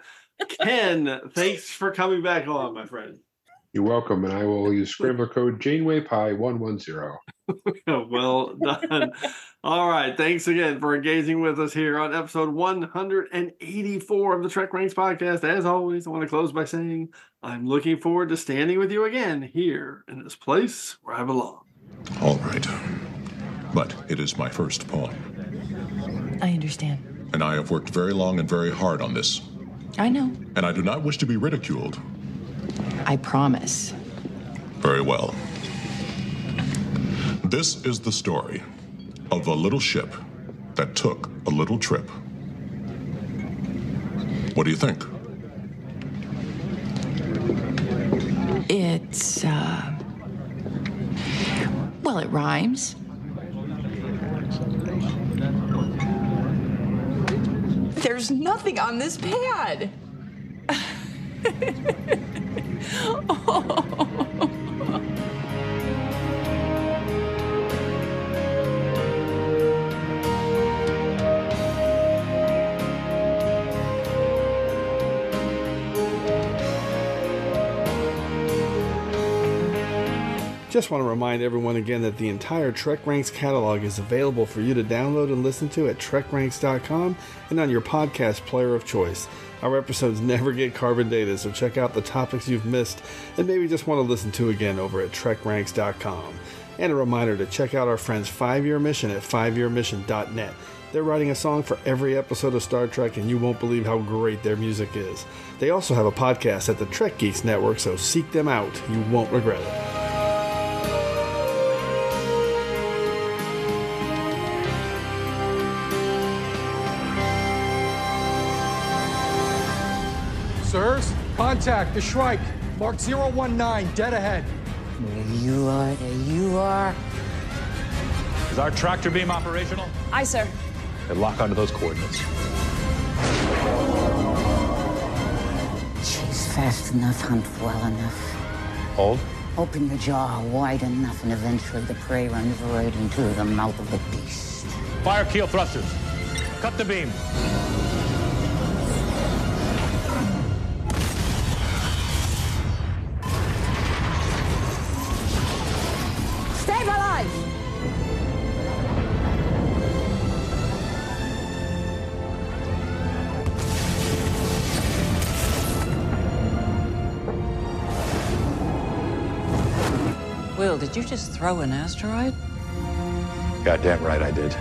Ken, thanks for coming back on, my friend. You're welcome. And I will use Scrambler code Janeway Pi 110. Well done. All right. Thanks again for engaging with us here on episode 184 of the TrekRanks podcast. As always, I want to close by saying I'm looking forward to standing with you again here in this place where I belong. All right. But it is my first poem. I understand. And I have worked very long and very hard on this. I know. And I do not wish to be ridiculed. I promise. Very well. This is the story of a little ship that took a little trip. What do you think? It's, well, it rhymes. There's nothing on this pad. Oh. Just want to remind everyone again that the entire TrekRanks catalog is available for you to download and listen to at TrekRanks.com and on your podcast player of choice. Our episodes never get carbon dated, so check out the topics you've missed and maybe just want to listen to again over at TrekRanks.com. And a reminder to check out our friends 5-Year Mission at 5yearmission.net. They're writing a song for every episode of Star Trek, and you won't believe how great their music is. They also have a podcast at the Trek Geeks Network, so seek them out. You won't regret it. Sirs, contact the Shrike. Mark 019, dead ahead. There you are, there you are. Is our tractor beam operational? Aye, sir. Then lock onto those coordinates. Chase fast enough, hunt well enough. Hold. Open your jaw wide enough, and eventually the prey runs right into the mouth of the beast. Fire keel thrusters. Cut the beam. Stabilize! Will, did you just throw an asteroid? Goddamn right I did.